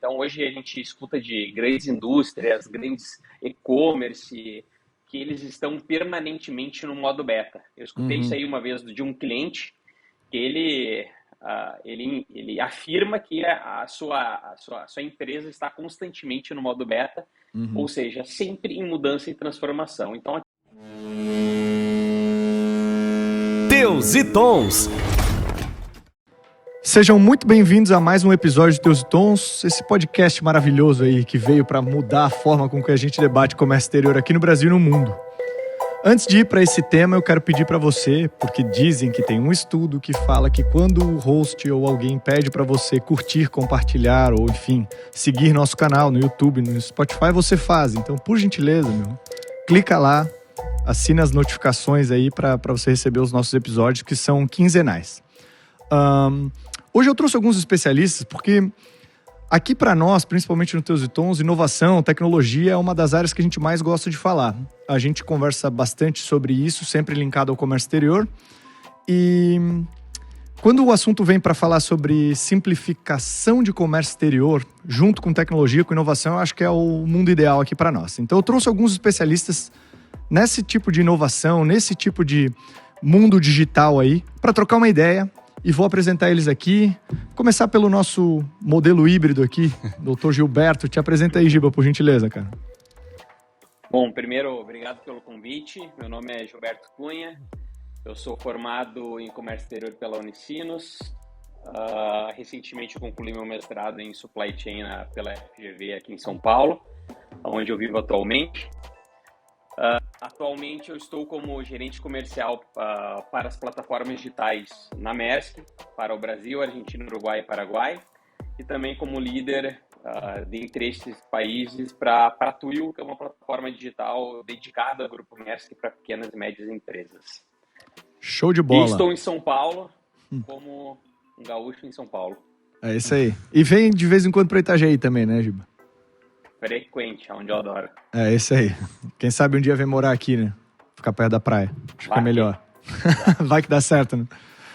Então, hoje a gente escuta de grandes indústrias, grandes e-commerce, que eles estão permanentemente no modo beta. Eu escutei isso aí uma vez de um cliente, que ele afirma que a sua empresa está constantemente no modo beta, ou seja, sempre em mudança e transformação. Então, Teus e Tons. Sejam muito bem-vindos a mais um episódio de Teus e Tons, esse podcast maravilhoso aí que veio para mudar a forma com que a gente debate comércio exterior aqui no Brasil e no mundo. Antes de ir para esse tema, eu quero pedir para você, porque dizem que tem um estudo que fala que quando o host ou alguém pede para você curtir, compartilhar ou, enfim, seguir nosso canal no YouTube, no Spotify, você faz. Então, por gentileza, clica lá, assina as notificações aí para você receber os nossos episódios, que são quinzenais. Hoje eu trouxe alguns especialistas, porque aqui para nós, principalmente no Teus e Tons, inovação, tecnologia é uma das áreas que a gente mais gosta de falar. A gente conversa bastante sobre isso, sempre linkado ao comércio exterior. E quando o assunto vem para falar sobre simplificação de comércio exterior, junto com tecnologia, com inovação, eu acho que é o mundo ideal aqui para nós. Então eu trouxe alguns especialistas nesse tipo de inovação, nesse tipo de mundo digital aí, para trocar uma ideia. E vou apresentar eles aqui. Começar pelo nosso modelo híbrido aqui, Dr. Gilberto. Te apresenta aí, Giba, por gentileza, cara. Bom, primeiro, obrigado pelo convite. Meu nome é Gilberto Cunha. Eu sou formado em comércio exterior pela Unicinos. Recentemente eu concluí meu mestrado em supply chain pela FGV aqui em São Paulo, onde eu vivo atualmente. Atualmente eu estou como gerente comercial para as plataformas digitais na Maersk, para o Brasil, Argentina, Uruguai e Paraguai, e também como líder dentre estes países para a Tuil, que é uma plataforma digital dedicada ao Grupo Maersk para pequenas e médias empresas. Show de bola! E estou em São Paulo, como um gaúcho em São Paulo. É isso aí. E vem de vez em quando para Itajaí também, né, Giba? Frequente, onde eu adoro. É isso aí. Quem sabe um dia vem morar aqui, né? Ficar perto da praia. Acho que é melhor. Vai que dá certo, né?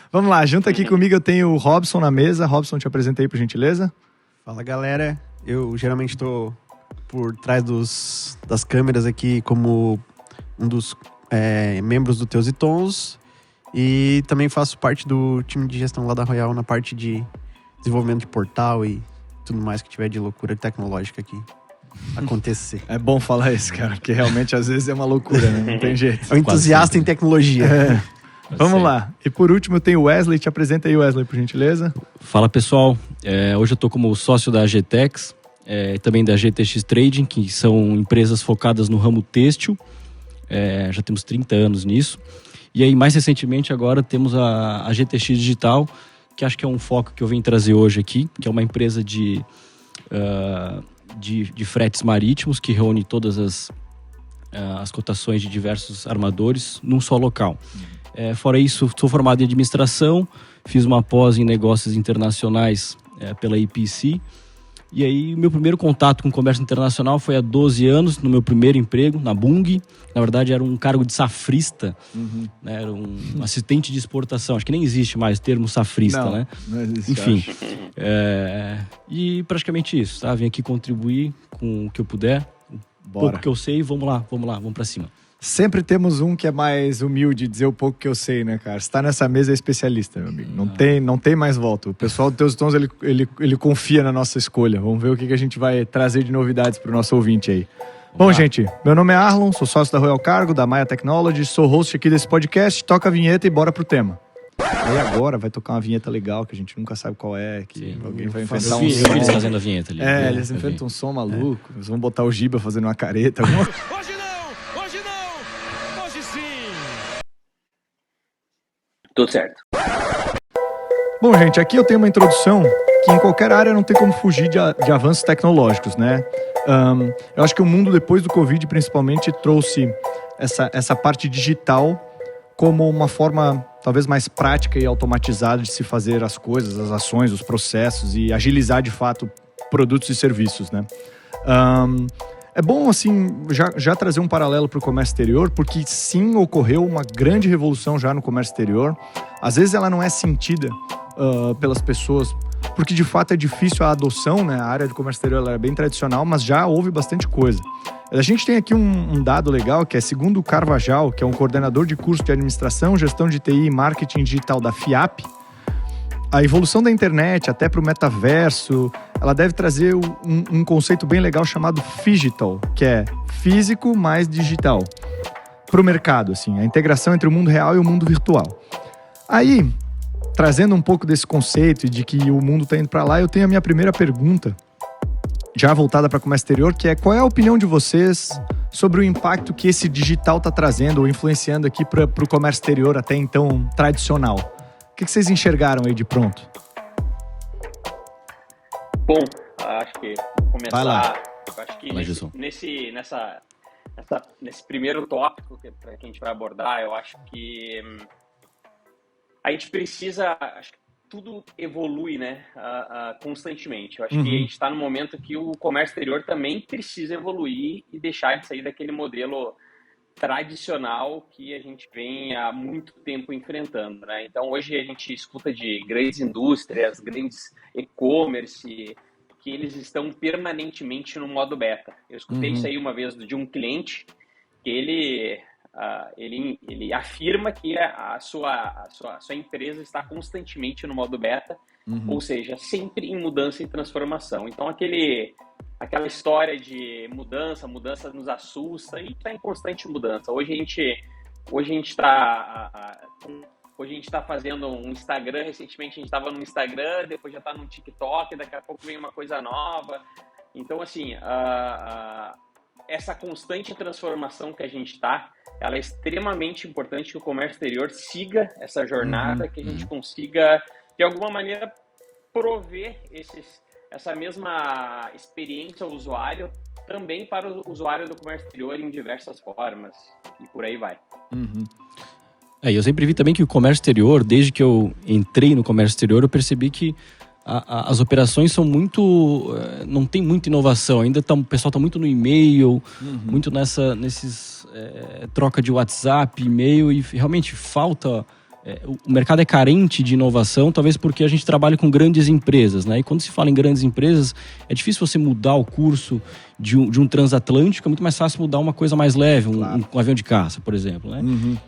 Vamos lá, junto aqui comigo eu tenho o Robson na mesa. Robson, te apresentei, por gentileza. Fala, galera. Eu geralmente estou por trás das câmeras aqui como um dos membros do Teus e Tons. E também faço parte do time de gestão lá da Royal na parte de desenvolvimento de portal e tudo mais que tiver de loucura tecnológica aqui acontecer. É bom falar isso, cara, porque realmente às vezes é uma loucura, né? Não tem jeito. É um entusiasta em tecnologia. Vamos lá. E por último eu tenho o Wesley. Te apresenta aí, Wesley, por gentileza. Fala, pessoal. Hoje eu estou como sócio da GTEX, também da GTX Trading, que são empresas focadas no ramo têxtil. Já temos 30 anos nisso. E aí, mais recentemente, agora temos a GTX Digital, que acho que é um foco que eu venho trazer hoje aqui, que é uma empresa de fretes marítimos que reúne todas as cotações de diversos armadores num só local. Fora isso, sou formado em administração, fiz uma pós em negócios internacionais pela IPC. E aí, meu primeiro contato com o comércio internacional foi há 12 anos, no meu primeiro emprego, na Bung. Na verdade, era um cargo de safrista, né? Era um assistente de exportação. Acho que nem existe mais o termo safrista, né? Não existe. Enfim, e praticamente isso, tá? Vim aqui contribuir com o que eu puder. Bora. Pouco que eu sei, vamos lá, vamos pra cima. Sempre temos um que é mais humilde, dizer o pouco que eu sei, né, cara? Se tá nessa mesa é especialista, meu amigo. Não tem mais volta. O pessoal do Teus Tons, ele confia na nossa escolha. Vamos ver o que a gente vai trazer de novidades pro nosso ouvinte aí. Bom, gente, meu nome é Arlon, sou sócio da Royal Cargo, da Maya Technology, sou host aqui desse podcast. Toca a vinheta e bora pro tema. Aí agora vai tocar uma vinheta legal, que a gente nunca sabe qual é, que Sim. alguém vai inventar um Eu vi som. eles fazendo a vinheta ali. Eles inventam um som maluco. Eles vão botar o Giba fazendo uma careta. Tudo certo. Bom, gente, aqui eu tenho uma introdução que em qualquer área não tem como fugir de avanços tecnológicos, né? Eu acho que o mundo depois do Covid, principalmente, trouxe essa parte digital como uma forma talvez mais prática e automatizada de se fazer as coisas, as ações, os processos e agilizar de fato produtos e serviços, né? É bom, assim, já trazer um paralelo para o comércio exterior, porque sim, ocorreu uma grande revolução já no comércio exterior. Às vezes ela não é sentida pelas pessoas porque de fato é difícil a adoção, né? A área de comércio exterior ela é bem tradicional, mas já houve bastante coisa. A gente tem aqui um dado legal, que é segundo o Carvajal, que é um coordenador de curso de administração, gestão de TI e marketing digital da FIAP, a evolução da internet até para o metaverso, ela deve trazer um conceito bem legal chamado Phygital, que é físico mais digital, para o mercado, assim, a integração entre o mundo real e o mundo virtual. Aí, trazendo um pouco desse conceito de que o mundo está indo para lá, eu tenho a minha primeira pergunta, já voltada para o comércio exterior, que é: qual é a opinião de vocês sobre o impacto que esse digital está trazendo ou influenciando aqui para o comércio exterior até então tradicional? O que vocês enxergaram aí de pronto? Bom, acho que vou começar. Vai lá. Acho que Vai, Gilson. nesse primeiro tópico que a gente vai abordar, eu acho que a gente precisa, acho que tudo evolui, né, constantemente. Eu acho que a gente está no momento que o comércio exterior também precisa evoluir e deixar de sair daquele modelo tradicional que a gente vem há muito tempo enfrentando, né? Então, hoje a gente escuta de grandes indústrias, grandes e-commerce, que eles estão permanentemente no modo beta. Eu escutei isso aí uma vez de um cliente, que ele afirma que a sua empresa está constantemente no modo beta, ou seja, sempre em mudança e transformação. Então, aquela história de mudança nos assusta e está em constante mudança. Hoje a gente está fazendo um Instagram, recentemente a gente estava no Instagram, depois já está no TikTok, daqui a pouco vem uma coisa nova. Então, assim, essa constante transformação que a gente está, ela é extremamente importante que o comércio exterior siga essa jornada, que a gente consiga, de alguma maneira, prover essa mesma experiência ao usuário também para o usuário do comércio exterior em diversas formas, e por aí vai. Eu sempre vi também que o comércio exterior, desde que eu entrei no comércio exterior, eu percebi que as operações são muito... não tem muita inovação, ainda o pessoal está muito no e-mail, muito nesses troca de WhatsApp, e-mail, e realmente falta... o mercado é carente de inovação, talvez porque a gente trabalha com grandes empresas, né? E quando se fala em grandes empresas, é difícil você mudar o curso de um transatlântico, é muito mais fácil mudar uma coisa mais leve, um avião de caça, por exemplo, né?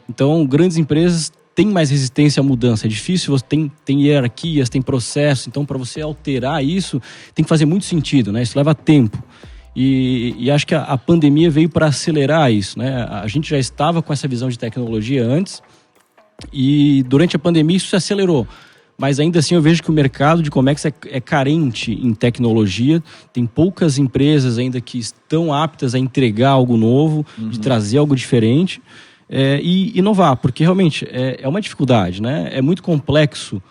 Então, grandes empresas têm mais resistência à mudança, é difícil, você tem hierarquias, tem processos, então para você alterar isso, tem que fazer muito sentido, né? Isso leva tempo. E acho que a pandemia veio para acelerar isso, né? A gente já estava com essa visão de tecnologia antes, e durante a pandemia isso se acelerou. Mas ainda assim eu vejo que o mercado de comércio é carente em tecnologia. Tem poucas empresas ainda que estão aptas a entregar algo novo, de trazer algo diferente e inovar, porque realmente é uma dificuldade, né? É muito complexo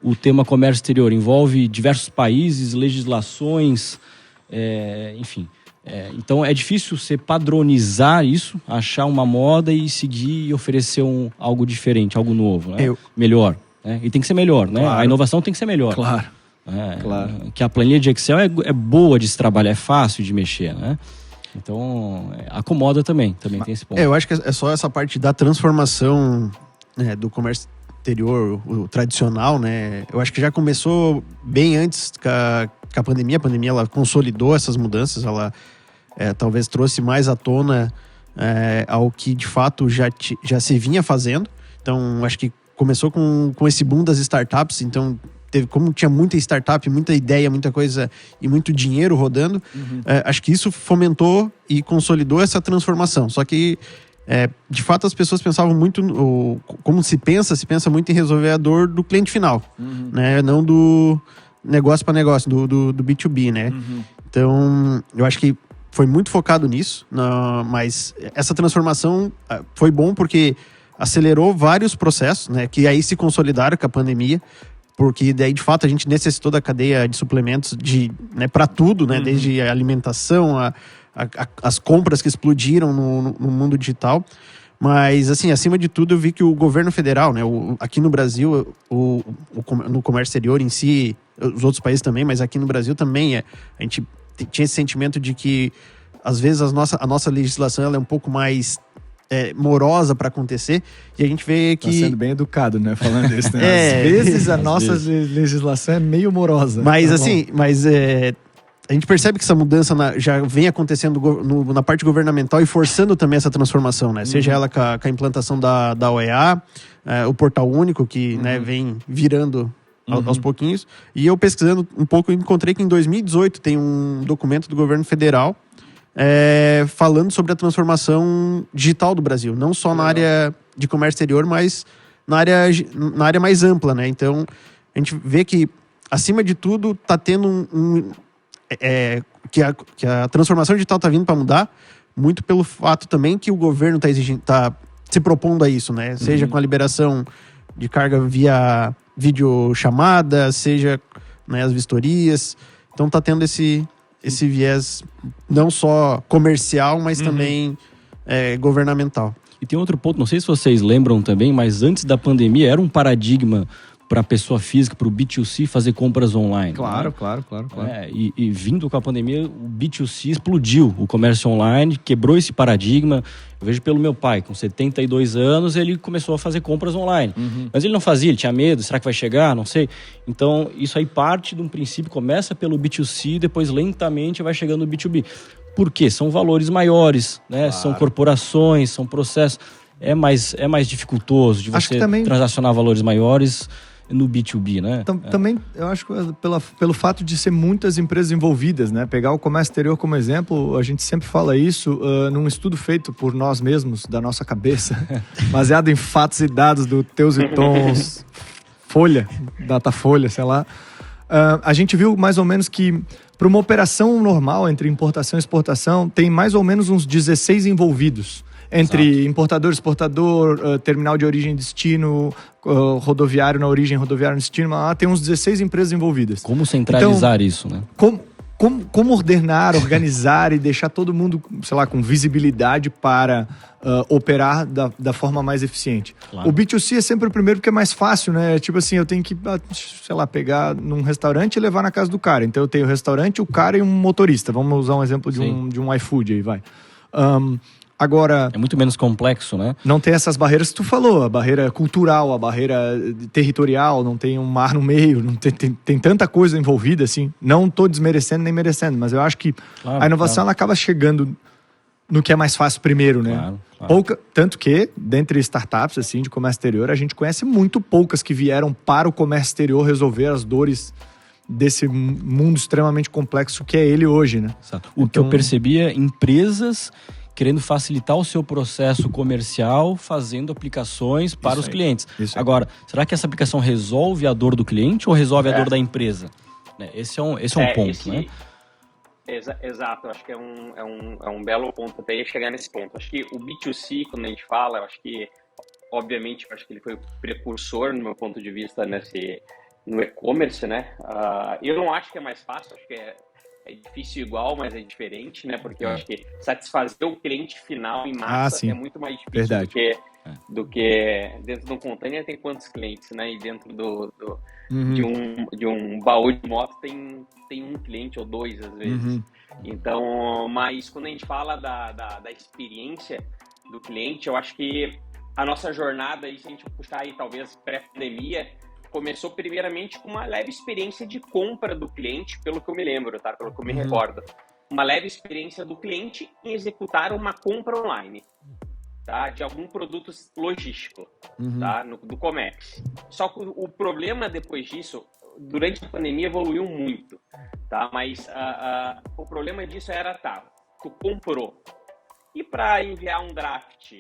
o tema comércio exterior. Envolve diversos países, legislações, enfim... então é difícil você padronizar isso, achar uma moda e seguir e oferecer algo diferente, algo novo, né? Melhor, né? E tem que ser melhor, né? Claro. A inovação tem que ser melhor. Claro. Claro. Que a planilha de Excel é boa de se trabalhar, é fácil de mexer, né? Então acomoda também tem esse ponto. Eu acho que é só essa parte da transformação, né, do comércio exterior, o tradicional, né? Eu acho que já começou bem antes com a pandemia. A pandemia ela consolidou essas mudanças, ela talvez trouxe mais à tona ao que de fato já se vinha fazendo. Então, acho que começou com esse boom das startups. Então, como tinha muita startup, muita ideia, muita coisa e muito dinheiro rodando, acho que isso fomentou e consolidou essa transformação. Só que, de fato, as pessoas pensavam muito, como se pensa muito em resolver a dor do cliente final, né? Não do negócio para negócio, do B2B, né? Então, eu acho que foi muito focado nisso, mas essa transformação foi bom porque acelerou vários processos, né? Que aí se consolidaram com a pandemia, porque daí, de fato, a gente necessitou da cadeia de suplementos para tudo, né? Desde a alimentação, as compras que explodiram no mundo digital. Mas, assim, acima de tudo, eu vi que o governo federal, né? Aqui no Brasil, no comércio exterior em si, os outros países também, mas aqui no Brasil também, a gente tinha esse sentimento de que, às vezes, a nossa legislação ela é um pouco mais morosa para acontecer, e a gente vê que... Tá sendo bem educado, né, falando isso, né? É, Às vezes a às nossa legislação é meio morosa. Mas Tá assim, bom. a gente percebe que essa mudança já vem acontecendo na parte governamental e forçando também essa transformação, né? Seja ela com a implantação da OEA, o Portal Único, que né, vem virando aos pouquinhos. E eu pesquisando um pouco, encontrei que em 2018 tem um documento do governo federal falando sobre a transformação digital do Brasil. Não só na área de comércio exterior, mas na área mais ampla, né? Então, a gente vê que, acima de tudo, está tendo que a transformação digital está vindo para mudar, muito pelo fato também que o governo está se propondo a isso, né? Seja com a liberação de carga via videochamada, seja né, as vistorias. Então está tendo esse viés não só comercial, mas também governamental. E tem outro ponto, não sei se vocês lembram também, mas antes da pandemia era um paradigma para a pessoa física, para o B2C fazer compras online. Claro, né? claro. E vindo com a pandemia, o B2C explodiu, o comércio online quebrou esse paradigma. Eu vejo pelo meu pai, com 72 anos, ele começou a fazer compras online. Mas ele não fazia, ele tinha medo, será que vai chegar? Não sei. Então, isso aí parte de um princípio, começa pelo B2C, depois lentamente vai chegando no B2B. Por quê? São valores maiores, né? Claro. São corporações, são processos. É mais dificultoso de Acho que você também... transacionar valores maiores no B2B, né? Também, eu acho que pelo fato de ser muitas empresas envolvidas, né? Pegar o comércio exterior como exemplo, a gente sempre fala isso num estudo feito por nós mesmos, da nossa cabeça, baseado em fatos e dados do Teus e Tons, Datafolha, sei lá. A gente viu mais ou menos que para uma operação normal entre importação e exportação, tem mais ou menos uns 16 envolvidos. Entre importador, exportador, terminal de origem e destino, rodoviário na origem, rodoviário no destino, tem uns 16 empresas envolvidas. Como centralizar isso, né? Como ordenar, organizar e deixar todo mundo, sei lá, com visibilidade para operar da forma mais eficiente. Claro. O B2C é sempre o primeiro porque é mais fácil, né? Tipo assim, eu tenho que, sei lá, pegar num restaurante e levar na casa do cara. Então eu tenho o restaurante, o cara e um motorista. Vamos usar um exemplo de um iFood aí, vai. Agora... É muito menos complexo, né? Não tem essas barreiras que tu falou, a barreira cultural, a barreira territorial, não tem um mar no meio, não tem tanta coisa envolvida, assim. Não tô desmerecendo nem merecendo, mas eu acho que a inovação ela acaba chegando no que é mais fácil primeiro, né? Claro. Tanto que, dentre startups assim, de comércio exterior, a gente conhece muito poucas que vieram para o comércio exterior resolver as dores desse mundo extremamente complexo que é ele hoje, né? Exato. O que eu percebi é empresas querendo facilitar o seu processo comercial, fazendo aplicações para os clientes. Agora, será que essa aplicação resolve a dor do cliente ou resolve a dor da empresa? Esse é um ponto, né? Exato, acho que é um belo ponto até chegar nesse ponto. Acho que o B2C, quando a gente fala, eu acho que, obviamente, eu acho que ele foi o precursor, no meu ponto de vista, no e-commerce, né? Eu não acho que é mais fácil, acho que é difícil igual, mas é diferente, né? Porque eu acho que satisfazer o cliente final em massa é muito mais difícil do que dentro de um container tem quantos clientes, né? E dentro de um baú de moto tem um cliente ou dois, às vezes. Então, mas quando a gente fala da experiência do cliente, eu acho que a nossa jornada, aí, se a gente puxar aí talvez pré-pandemia, começou primeiramente com uma leve experiência de compra do cliente, pelo que eu me lembro, tá? Pelo que eu me recordo. Uma leve experiência do cliente em executar uma compra online, tá? De algum produto logístico, tá? Do comércio. Só que o problema depois disso, durante a pandemia, evoluiu muito, tá? Mas o problema disso era, tu comprou. E para enviar um draft?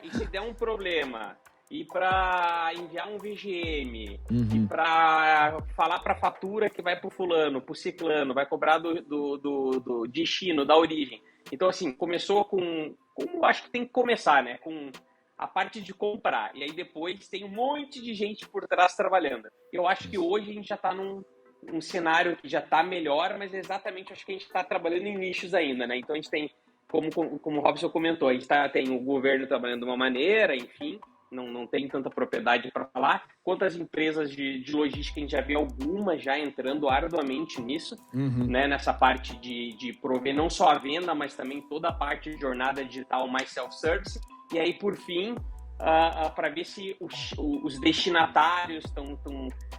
E se der um problema? E para enviar um VGM, e para falar para a fatura que vai para o fulano, para o ciclano, vai cobrar do destino, da origem. Então, assim, começou com acho que tem que começar, né? Com a parte de comprar. E aí depois tem um monte de gente por trás trabalhando. Eu acho que hoje a gente já está num cenário que já está melhor, mas exatamente acho que a gente está trabalhando em nichos ainda, né? Então a gente tem, como o Robson comentou, a gente tem o governo trabalhando de uma maneira, enfim... não tem tanta propriedade para falar, quanto as empresas de logística, a gente já vê algumas já entrando arduamente nisso, né, nessa parte de prover não só a venda, mas também toda a parte de jornada digital mais self-service. E aí, por fim, para ver se os destinatários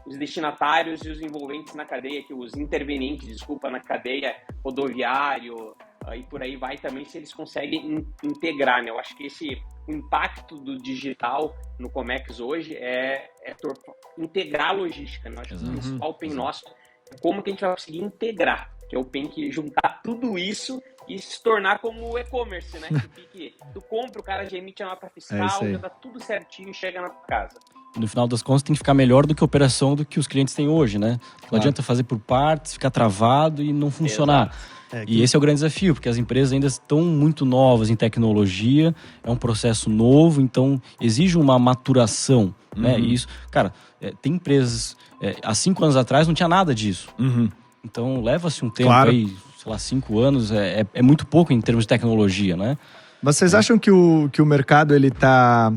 os destinatários e os envolventes na cadeia, os intervenientes, desculpa, na cadeia rodoviário e por aí vai também, se eles conseguem integrar, né? Eu acho que o impacto do digital no Comex hoje é integrar a logística, né? Eu acho que o principal pain nosso é como que a gente vai conseguir integrar, que é o pain que juntar tudo isso e se tornar como o e-commerce, né? Que tu compra, o cara já emite a nota fiscal, já dá tudo certinho e chega na tua casa. No final das contas, tem que ficar melhor do que a operação do que os clientes têm hoje, né? Não adianta fazer por partes, ficar travado e não funcionar. E esse é o grande desafio, porque as empresas ainda estão muito novas em tecnologia, é um processo novo, então exige uma maturação, né? E isso, cara, tem empresas, há 5 anos atrás não tinha nada disso. Então leva-se um tempo aí, sei lá, 5 anos, é muito pouco em termos de tecnologia, né? Mas vocês acham que o mercado, ele tá,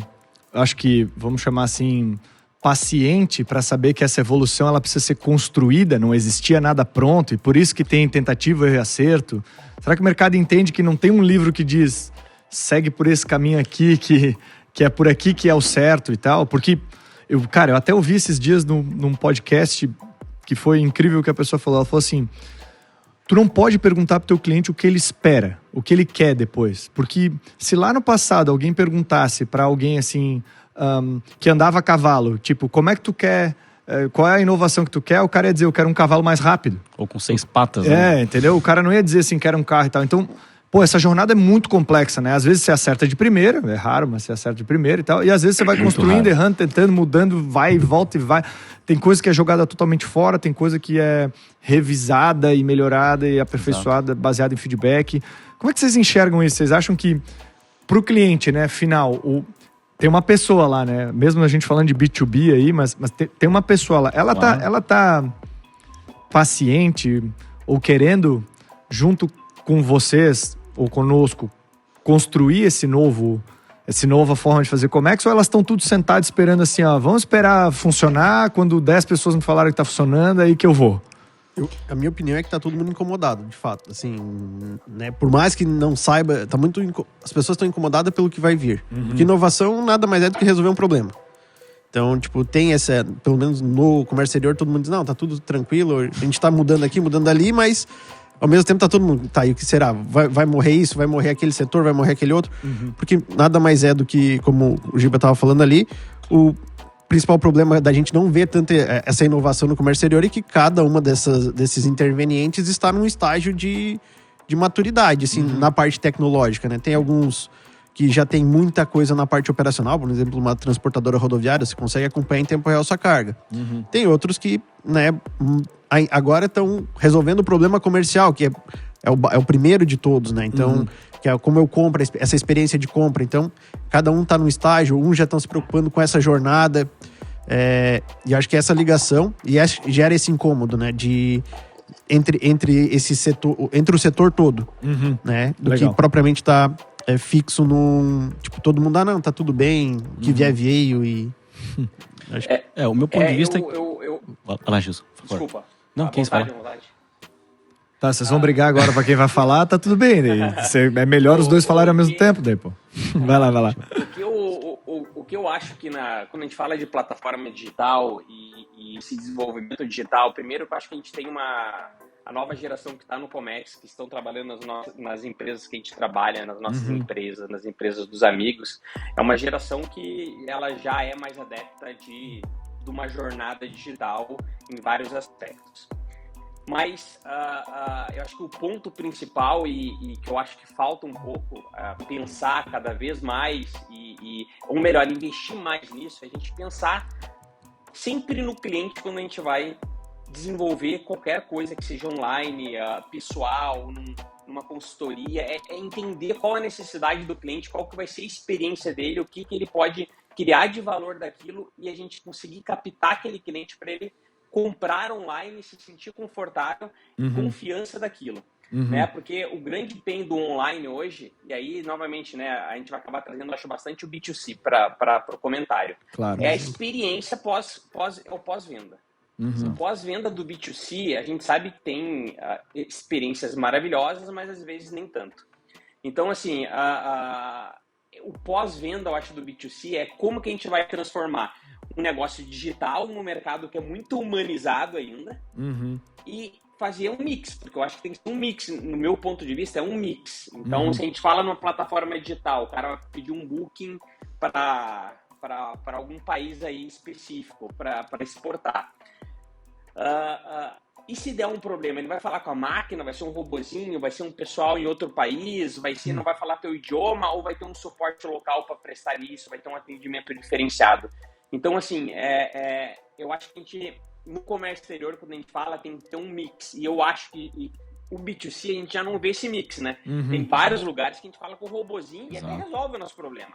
acho que, vamos chamar assim, paciente para saber que essa evolução ela precisa ser construída, não existia nada pronto, e por isso que tem tentativa e acerto? Será que o mercado entende que não tem um livro que diz segue por esse caminho aqui, que é por aqui que é o certo e tal? Porque, eu até ouvi esses dias num podcast que foi incrível o que a pessoa falou. Ela falou assim, tu não pode perguntar pro teu cliente o que ele espera, o que ele quer depois. Porque se lá no passado alguém perguntasse para alguém assim, que andava a cavalo, tipo, como é que tu quer, qual é a inovação que tu quer, o cara ia dizer, eu quero um cavalo mais rápido. Ou com 6 patas, né? Entendeu? O cara não ia dizer assim, quero um carro e tal. Então, essa jornada é muito complexa, né? Às vezes você acerta de primeira, é raro, mas você acerta de primeira e tal. E às vezes você vai construindo, errando, tentando, mudando, vai e volta e vai. Tem coisa que é jogada totalmente fora, tem coisa que é revisada e melhorada e aperfeiçoada, baseada em feedback. Como é que vocês enxergam isso? Vocês acham que pro cliente, né, final, tem uma pessoa lá, né? Mesmo a gente falando de B2B aí, mas tem uma pessoa lá. Ela tá paciente ou querendo, junto com vocês ou conosco, construir essa nova forma de fazer Comex, ou elas estão tudo sentadas esperando assim, vamos esperar funcionar, quando 10 pessoas me falaram que tá funcionando, aí que eu vou? A minha opinião é que tá todo mundo incomodado, de fato. Assim, né? Por mais que não saiba, as pessoas estão incomodadas pelo que vai vir. Porque inovação nada mais é do que resolver um problema. Então, tipo, tem essa, pelo menos no comércio exterior, todo mundo diz, não, tá tudo tranquilo, a gente tá mudando aqui, mudando ali, mas ao mesmo tempo tá todo mundo, tá, e o que será? Vai morrer isso, vai morrer aquele setor, vai morrer aquele outro? Porque nada mais é do que, como o Giba tava falando ali, o principal problema da gente não ver tanto essa inovação no comércio exterior é que cada uma desses intervenientes está num estágio de maturidade, assim, na parte tecnológica, né? Tem alguns que já tem muita coisa na parte operacional, por exemplo, uma transportadora rodoviária, você consegue acompanhar em tempo real sua carga. Tem outros que, né, agora estão resolvendo o problema comercial, que é o primeiro de todos, né? Então, que é como eu compro, essa experiência de compra. Então, cada um está num estágio, uns já estão se preocupando com essa jornada. E acho que essa ligação gera esse incômodo, né? Entre esse setor, entre o setor todo, né? Do Legal. que propriamente está fixo num... Tipo, todo mundo, não, tá tudo bem, o que vier veio e... O meu ponto de vista... Vai lá, Gilson, por favor. Desculpa. Não, quem fala? Tá, vocês vão brigar agora pra quem vai falar, tá tudo bem. É melhor os dois falarem ao mesmo tempo, daí, pô. Vai lá. O que eu acho que quando a gente fala de plataforma digital e esse desenvolvimento digital, primeiro eu acho que a gente tem a nova geração que está no Comex, que estão trabalhando nas empresas que a gente trabalha, nas nossas empresas, nas empresas dos amigos. É uma geração que ela já é mais adepta de uma jornada digital em vários aspectos. Mas eu acho que o ponto principal e que eu acho que falta um pouco pensar cada vez mais ou melhor, investir mais nisso, é a gente pensar sempre no cliente quando a gente vai desenvolver qualquer coisa que seja online, pessoal, numa consultoria, é entender qual a necessidade do cliente, qual que vai ser a experiência dele, o que ele pode criar de valor daquilo e a gente conseguir captar aquele cliente para ele comprar online, se sentir confortável e confiança daquilo. né? Porque o grande pain do online hoje, e aí, novamente, né, a gente vai acabar trazendo, acho, bastante o B2C para o comentário. Claro. É a experiência pós-venda. O pós-venda do B2C, a gente sabe que tem experiências maravilhosas, mas às vezes nem tanto. Então, assim, o pós-venda, eu acho, do B2C é como que a gente vai transformar um negócio digital num mercado que é muito humanizado ainda e fazer um mix, porque eu acho que tem que ser um mix, no meu ponto de vista, é um mix. Então, se a gente fala numa plataforma digital, o cara vai pedir um booking para algum país aí específico, para exportar. E se der um problema, ele vai falar com a máquina, vai ser um robozinho, vai ser um pessoal em outro país, não vai falar teu idioma, ou vai ter um suporte local para prestar isso, vai ter um atendimento diferenciado. Então, assim, eu acho que a gente, no comércio exterior, quando a gente fala, tem que ter um mix. E eu acho que o B2C, a gente já não vê esse mix, né? Tem vários lugares que a gente fala com o robozinho e até resolve o nosso problema,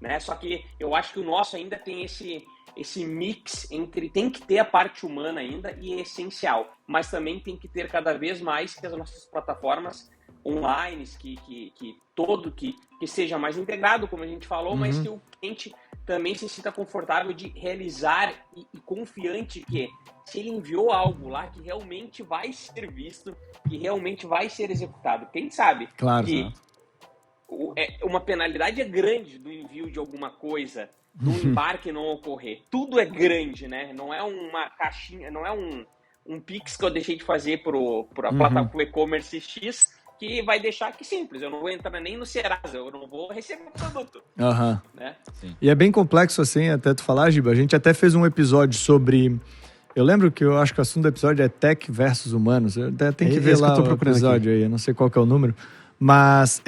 né? Só que eu acho que o nosso ainda tem esse mix entre, tem que ter a parte humana ainda e é essencial, mas também tem que ter cada vez mais que as nossas plataformas online, que seja mais integrado, como a gente falou, mas que o cliente também se sinta confortável de realizar e confiante que se ele enviou algo lá, que realmente vai ser visto, que realmente vai ser executado. Porque a gente sabe que uma penalidade é grande do envio de alguma coisa, do embarque não ocorrer. Tudo é grande, né? Não é uma caixinha, não é um Pix que eu deixei de fazer para a plataforma e-commerce X, que vai deixar que simples. Eu não vou entrar nem no Serasa, eu não vou receber o produto. Né? E é bem complexo assim, até tu falar, Giba. A gente até fez um episódio sobre... Eu lembro que eu acho que o assunto do episódio é tech versus humanos. Eu até tenho que ver lá o episódio aí, eu não sei qual que é o número. Mas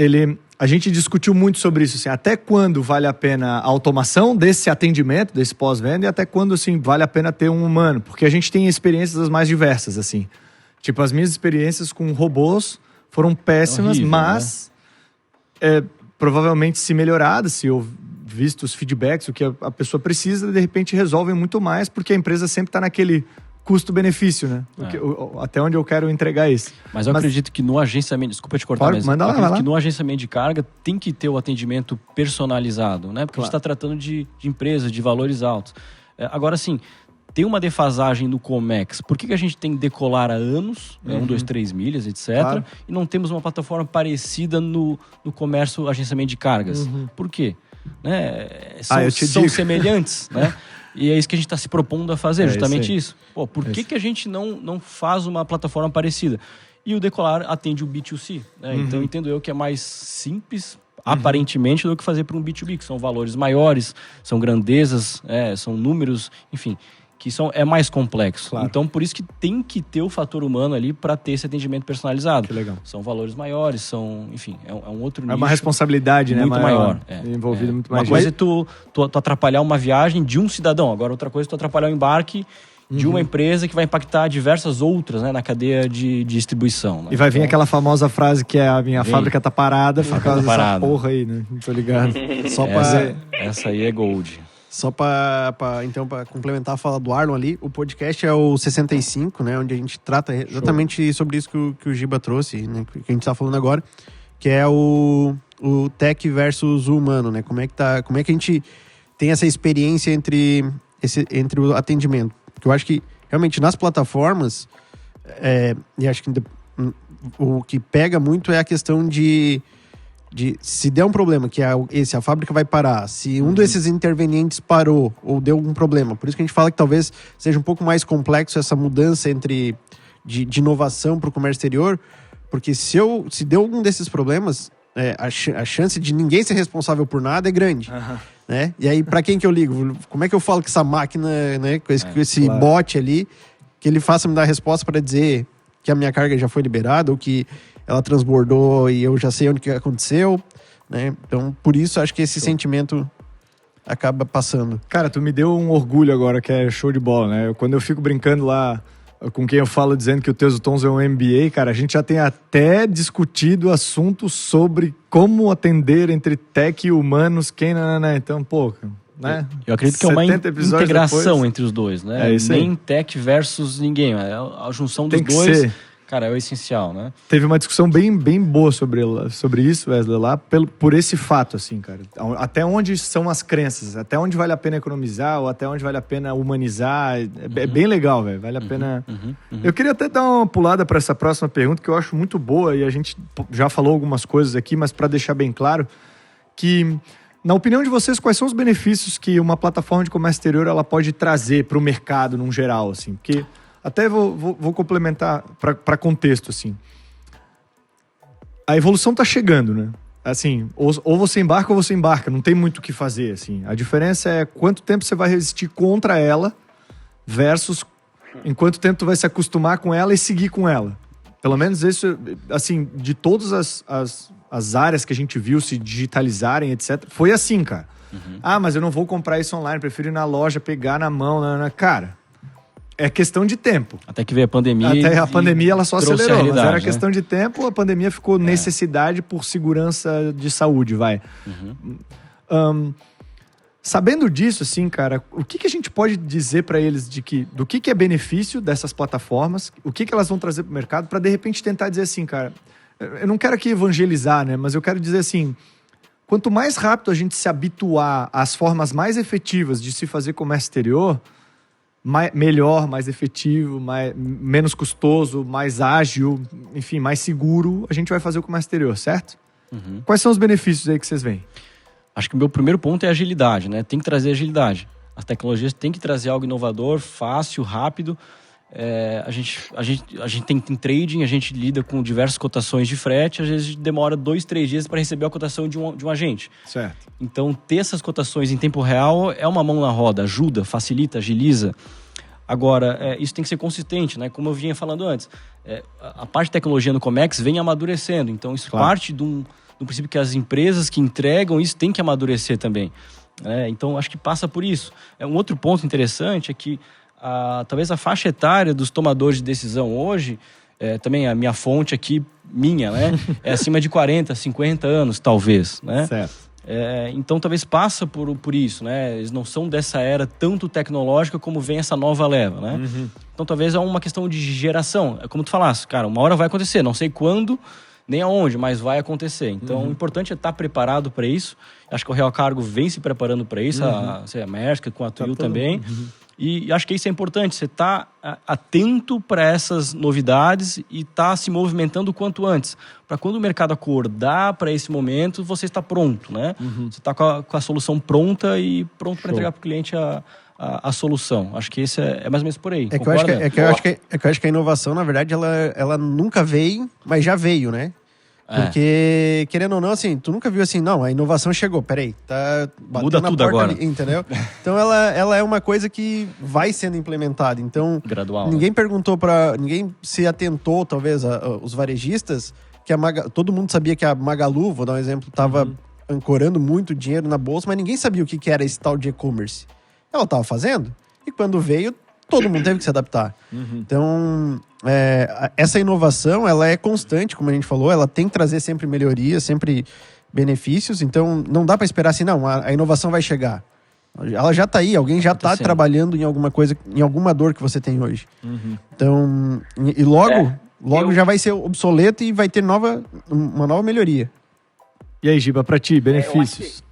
a gente discutiu muito sobre isso, assim, até quando vale a pena a automação desse atendimento, desse pós-venda, e até quando, assim, vale a pena ter um humano. Porque a gente tem experiências das mais diversas, assim. Tipo, as minhas experiências com robôs foram péssimas, horrível, mas provavelmente se melhoradas, se eu visto os feedbacks, o que a pessoa precisa, de repente resolvem muito mais, porque a empresa sempre está naquele custo-benefício, né? Até onde eu quero entregar isso. Mas eu acredito que no agenciamento, desculpa te cortar, mas eu acredito que no agenciamento de carga tem que ter o atendimento personalizado, né? Porque a gente está tratando de empresas, de valores altos. Agora, sim, tem uma defasagem no Comex. Por que a gente tem Decolar há anos, 1, 2, 3 milhas, etc., e não temos uma plataforma parecida no comércio agenciamento de cargas? Por quê? Né? São semelhantes, né? E é isso que a gente está se propondo a fazer, justamente isso. Pô, por que a gente não faz uma plataforma parecida? E o Decolar atende o B2C, né? Então entendo eu que é mais simples, aparentemente, do que fazer para um B2B, que são valores maiores, são grandezas, são números, enfim, que é mais complexo. Claro. Então, por isso que tem que ter o fator humano ali para ter esse atendimento personalizado. Que legal. São valores maiores, enfim, é um outro nicho. É uma responsabilidade, muito né? Maior. Envolvido muito mais. Uma coisa é tu atrapalhar uma viagem de um cidadão, agora outra coisa é tu atrapalhar o embarque de uma empresa que vai impactar diversas outras, né, na cadeia de distribuição. Né? E vai vir aquela famosa frase que é a minha fábrica tá parada por causa dessa porra aí, né? Não tô ligado. Essa aí é gold. Só para complementar a fala do Arlon ali, o podcast é o 65, né? Onde a gente trata exatamente sobre isso que o Giba trouxe, né? Que a gente tá falando agora, que é o tech versus o humano, né? Como é que a gente tem essa experiência entre o atendimento? Porque eu acho que, realmente, nas plataformas, e acho que o que pega muito é a questão de se der um problema, que a fábrica vai parar, se um desses intervenientes parou ou deu algum problema. Por isso que a gente fala que talvez seja um pouco mais complexo essa mudança de inovação para o comércio exterior, porque se deu algum desses problemas, a chance de ninguém ser responsável por nada é grande. Né? E aí, para quem que eu ligo? Como é que eu falo que essa máquina, né, com esse bot ali, que ele faça me dar a resposta para dizer que a minha carga já foi liberada ou que ela transbordou e eu já sei onde que aconteceu, né? Então, por isso, acho que esse sentimento acaba passando. Cara, tu me deu um orgulho agora, que é show de bola, né? Quando eu fico brincando lá com quem eu falo, dizendo que o Teus e Tons é um MBA, cara, a gente já tem até discutido assuntos sobre como atender entre tech e humanos, então, pô... Né? Eu acredito que é uma integração entre os dois, né? Nem tech versus ninguém. A junção dos dois... cara, é o essencial, né? Teve uma discussão bem boa sobre isso, Wesley, lá, por esse fato, assim, cara. Até onde são as crenças, até onde vale a pena economizar, ou até onde vale a pena humanizar. É bem legal, velho. Vale a pena. Eu queria até dar uma pulada para essa próxima pergunta, que eu acho muito boa, e a gente já falou algumas coisas aqui, mas para deixar bem claro, que, na opinião de vocês, quais são os benefícios que uma plataforma de comércio exterior ela pode trazer para o mercado, num geral, assim? Porque até vou complementar para contexto, assim. A evolução tá chegando, né? Assim, ou você embarca ou você embarca. Não tem muito o que fazer, assim. A diferença é quanto tempo você vai resistir contra ela versus em quanto tempo tu vai se acostumar com ela e seguir com ela. Pelo menos isso, assim, de todas as áreas que a gente viu se digitalizarem, etc. Foi assim, cara. Ah, mas eu não vou comprar isso online, prefiro ir na loja, pegar na mão, cara... É questão de tempo. Até que veio a pandemia. Até a pandemia ela só acelerou, mas era né? questão de tempo, a pandemia ficou necessidade por segurança de saúde, vai. Sabendo disso, assim, cara, o que a gente pode dizer para eles do que é benefício dessas plataformas, o que elas vão trazer para o mercado, para de repente tentar dizer assim, cara, eu não quero aqui evangelizar, né, mas eu quero dizer assim, quanto mais rápido a gente se habituar às formas mais efetivas de se fazer comércio exterior, melhor, mais efetivo, menos custoso, mais ágil, enfim, mais seguro, a gente vai fazer o comércio exterior, certo? Quais são os benefícios aí que vocês veem? Acho que o meu primeiro ponto é agilidade, né? Tem que trazer agilidade. As tecnologias têm que trazer algo inovador, fácil, rápido. A gente tem trading, a gente lida com diversas cotações de frete, às vezes demora 2-3 dias para receber a cotação de um agente. Certo. Então, ter essas cotações em tempo real é uma mão na roda, ajuda, facilita, agiliza. Agora, isso tem que ser consistente, né? Como eu vinha falando antes. A parte de tecnologia no Comex vem amadurecendo, então isso parte do princípio que as empresas que entregam isso têm que amadurecer também. Então, acho que passa por isso. Um outro ponto interessante é que talvez a faixa etária dos tomadores de decisão hoje, também a minha fonte aqui, né? É acima de 40, 50 anos, talvez, né? Certo. Então talvez passa por isso, né? Eles não são dessa era tanto tecnológica como vem essa nova leva, né? Então talvez é uma questão de geração. É como tu falasse, cara, uma hora vai acontecer, não sei quando, nem aonde, mas vai acontecer. Então o importante é estar preparado para isso. Acho que o Real Cargo vem se preparando para isso, a Maersk com a TUI também. E acho que isso é importante, você tá atento para essas novidades e tá se movimentando o quanto antes. Para quando o mercado acordar para esse momento, você está pronto, né? Você está com a solução pronta e pronto para entregar para o cliente a solução. Acho que esse é mais ou menos por aí. É que eu acho que a inovação, na verdade, ela nunca veio, mas já veio, né? Porque, querendo ou não, assim, tu nunca viu assim, não, a inovação chegou, peraí, tá batendo muda na tudo porta agora. Ali, entendeu? Então ela é uma coisa que vai sendo implementada. Então, gradual, ninguém perguntou ninguém se atentou, talvez, os varejistas, que todo mundo sabia que a Magalu, vou dar um exemplo, estava ancorando muito dinheiro na bolsa, mas ninguém sabia o que era esse tal de e-commerce. Ela estava fazendo, e quando veio, todo mundo teve que se adaptar. Então, essa inovação, ela é constante, como a gente falou, ela tem que trazer sempre melhorias, sempre benefícios, então não dá para esperar assim, não, a inovação vai chegar. Ela já está aí, alguém já está trabalhando em alguma coisa, em alguma dor que você tem hoje. Então, e logo já vai ser obsoleto e vai ter uma nova melhoria. E aí, Giba, para ti, benefícios?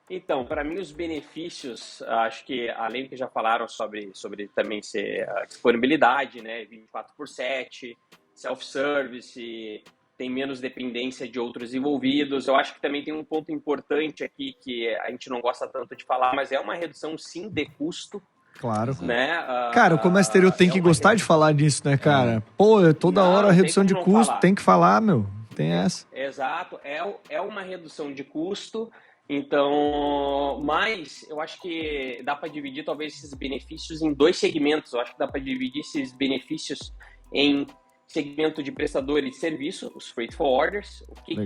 Então, para mim, os benefícios, acho que, além do que já falaram sobre também ser a disponibilidade, né, 24/7, self-service, tem menos dependência de outros envolvidos. Eu acho que também tem um ponto importante aqui que a gente não gosta tanto de falar, mas é uma redução, sim, de custo. Claro. Né? Cara, o comércio exterior tem que gostar de falar disso, né, cara? Pô, toda hora a redução de custo, tem que falar, meu. Tem essa. Exato, é uma redução de custo. Então, mas eu acho que dá para dividir talvez esses benefícios em 2 segmentos. Eu acho que dá para dividir esses benefícios em segmento de prestadores de serviço, os freight forwarders,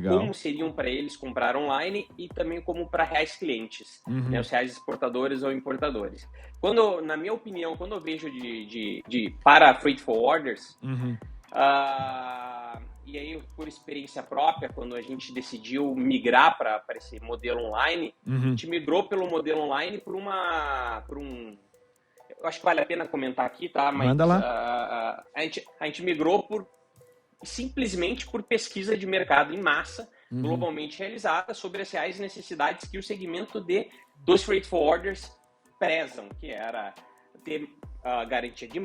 como seriam para eles comprar online e também como para reais clientes, né, os reais exportadores ou importadores. Na minha opinião, quando eu vejo para freight forwarders, e aí, por experiência própria, quando a gente decidiu migrar para esse modelo online, a gente migrou pelo modelo online eu acho que vale a pena comentar aqui, tá? Mas, manda lá. A gente migrou simplesmente por pesquisa de mercado em massa, globalmente realizada, sobre as reais necessidades que o segmento dos freight forwarders prezam, que era ter garantia de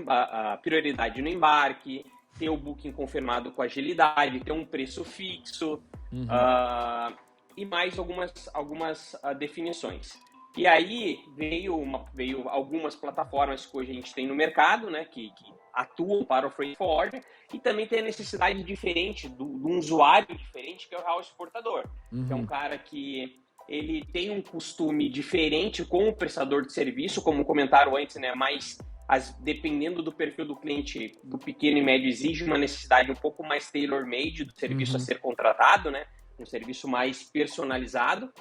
prioridade no embarque, ter o booking confirmado com agilidade, ter um preço fixo, e mais algumas definições. E aí veio algumas plataformas que hoje a gente tem no mercado, né, que atuam para o freight forwarder, e também tem a necessidade diferente de um usuário diferente, que é o real exportador. Que é um cara que ele tem um costume diferente com o prestador de serviço, como comentaram antes, né, mas dependendo do perfil do cliente, do pequeno e médio, exige uma necessidade um pouco mais tailor-made do serviço a ser contratado, né, um serviço mais personalizado.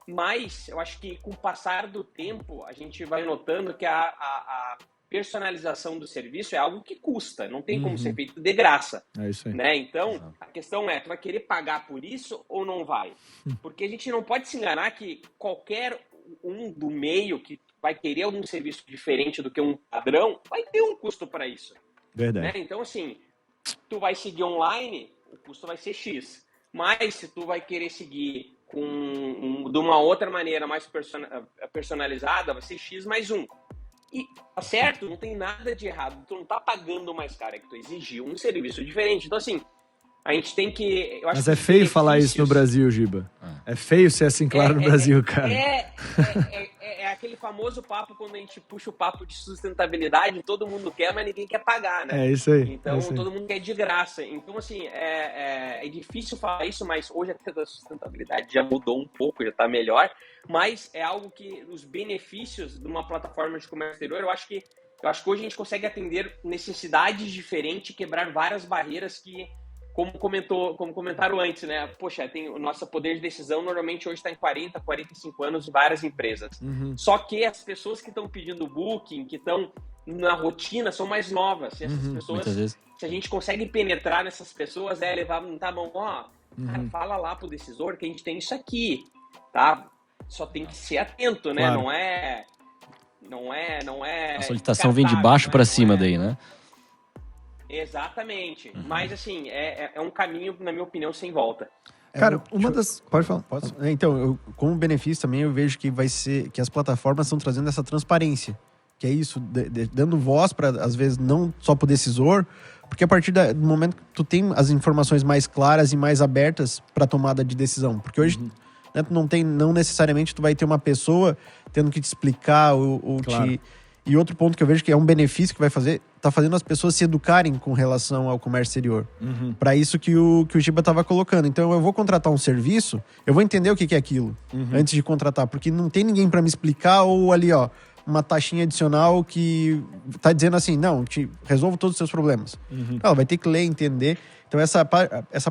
Mas eu acho que com o passar do tempo, a gente vai notando que a personalização do serviço é algo que custa, não tem como ser feito de graça. É isso aí. Né? Então, a questão é, tu vai querer pagar por isso ou não vai? Porque a gente não pode se enganar que qualquer um do meio que vai querer um serviço diferente do que um padrão, vai ter um custo para isso. Verdade. Né? Então, assim, tu vai seguir online, o custo vai ser X. Mas se tu vai querer seguir de uma outra maneira mais personalizada, vai ser X mais 1. E tá certo, não tem nada de errado. Tu não tá pagando mais caro, é que tu exigiu um serviço diferente. Então, assim, a gente tem que... Mas é feio falar isso no Brasil, Giba. É feio ser assim claro no Brasil, cara. É aquele famoso papo quando a gente puxa o papo de sustentabilidade, todo mundo quer, mas ninguém quer pagar, né? É isso aí. Então, todo mundo quer de graça. Então, assim, é difícil falar isso, mas hoje a sustentabilidade já mudou um pouco, já tá melhor, mas é algo que os benefícios de uma plataforma de comércio exterior, eu acho que hoje a gente consegue atender necessidades diferentes, quebrar várias barreiras que, como comentaram antes, né? Poxa, o nosso poder de decisão normalmente hoje está em 40, 45 anos em várias empresas. Só que as pessoas que estão pedindo booking, que estão na rotina, são mais novas. E essas pessoas, se a gente consegue penetrar nessas pessoas, levar, tá bom, cara, fala lá pro decisor que a gente tem isso aqui, tá? Só tem que ser atento, né? Claro. Não é... A solicitação vem de baixo para cima daí, né? Exatamente. Mas, assim, é um caminho, na minha opinião, sem volta. Cara, Pode falar. Então, como benefício também, eu vejo que vai ser que as plataformas estão trazendo essa transparência. Que é isso, dando voz para, às vezes, não só para o decisor, porque a partir do momento que tu tem as informações mais claras e mais abertas para tomada de decisão. Porque hoje, né, não necessariamente tu vai ter uma pessoa tendo que te explicar ou claro. te... E outro ponto que eu vejo que é um benefício que vai fazer, tá fazendo as pessoas se educarem com relação ao comércio exterior. Para isso que o Giba tava colocando. Então, eu vou contratar um serviço, eu vou entender o que é aquilo antes de contratar, porque não tem ninguém para me explicar ou ali, ó, uma taxinha adicional que tá dizendo assim, não, resolvo todos os seus problemas. Ela vai ter que ler, entender. Então, essa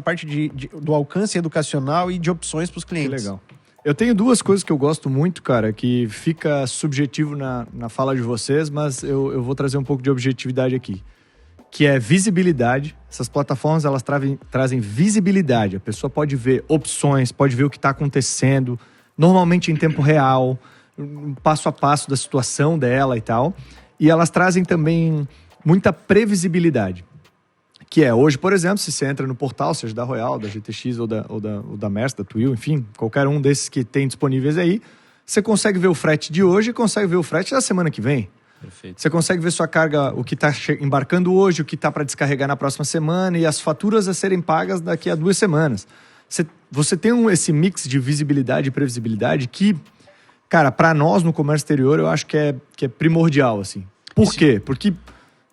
parte do alcance educacional e de opções para os clientes. Que legal. Eu tenho duas coisas que eu gosto muito, cara, que fica subjetivo na fala de vocês, mas eu vou trazer um pouco de objetividade aqui. Que é visibilidade. Essas plataformas, elas trazem visibilidade. A pessoa pode ver opções, pode ver o que está acontecendo, normalmente em tempo real, um passo a passo da situação dela e tal. E elas trazem também muita previsibilidade. Que é, hoje, por exemplo, se você entra no portal, seja da Royal, da GTX ou da Maersk, da Twill, enfim, qualquer um desses que tem disponíveis aí, você consegue ver o frete de hoje e consegue ver o frete da semana que vem. Perfeito. Você consegue ver sua carga, o que está embarcando hoje, o que está para descarregar na próxima semana e as faturas a serem pagas daqui a 2 semanas. Você tem esse mix de visibilidade e previsibilidade que, cara, para nós no comércio exterior, eu acho que é primordial, assim. Por quê? Porque...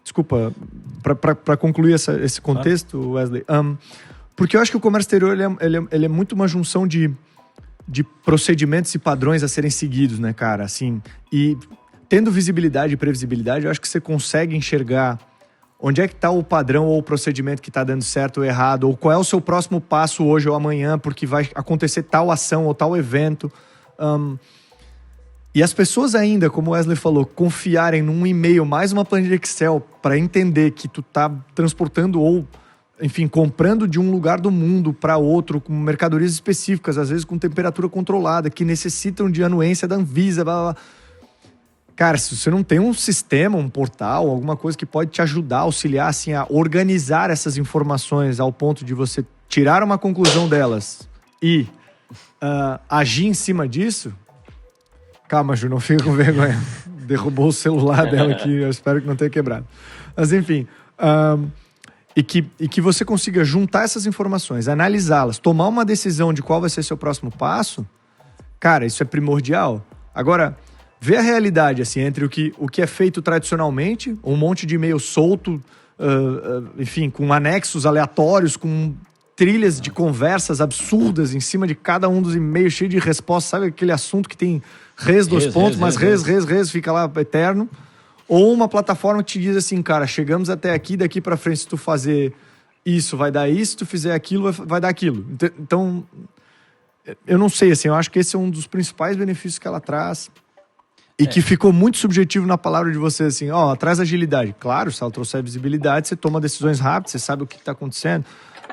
Desculpa, para concluir esse contexto, Wesley, porque eu acho que o comércio exterior ele é muito uma junção de procedimentos e padrões a serem seguidos, né, cara? Assim, e tendo visibilidade e previsibilidade, eu acho que você consegue enxergar onde é que está o padrão ou o procedimento que está dando certo ou errado, ou qual é o seu próximo passo hoje ou amanhã, porque vai acontecer tal ação ou tal evento. E as pessoas ainda, como o Wesley falou, confiarem num e-mail mais uma planilha Excel para entender que tu tá transportando ou, enfim, comprando de um lugar do mundo para outro com mercadorias específicas, às vezes com temperatura controlada, que necessitam de anuência da Anvisa, blá, blá, blá. Cara, se você não tem um sistema, um portal, alguma coisa que pode te ajudar, auxiliar, assim, a organizar essas informações ao ponto de você tirar uma conclusão delas e agir em cima disso... Calma, Ju, não fica com vergonha. Derrubou o celular dela aqui, eu espero que não tenha quebrado. Mas, enfim... E que você consiga juntar essas informações, analisá-las, tomar uma decisão de qual vai ser seu próximo passo, cara, isso é primordial. Agora, ver a realidade, assim, entre o que é feito tradicionalmente, um monte de e-mail solto, enfim, com anexos aleatórios, com trilhas de conversas absurdas em cima de cada um dos e-mails, cheio de respostas, sabe aquele assunto que tem dois pontos, mas fica lá eterno. Ou uma plataforma que te diz assim, cara, chegamos até aqui, daqui pra frente, se tu fazer isso, vai dar isso, se tu fizer aquilo, vai dar aquilo. Então, eu não sei, assim, eu acho que esse é um dos principais benefícios que ela traz. E que ficou muito subjetivo na palavra de você, assim, traz agilidade. Claro, se ela trouxer visibilidade, você toma decisões rápidas, você sabe o que está acontecendo.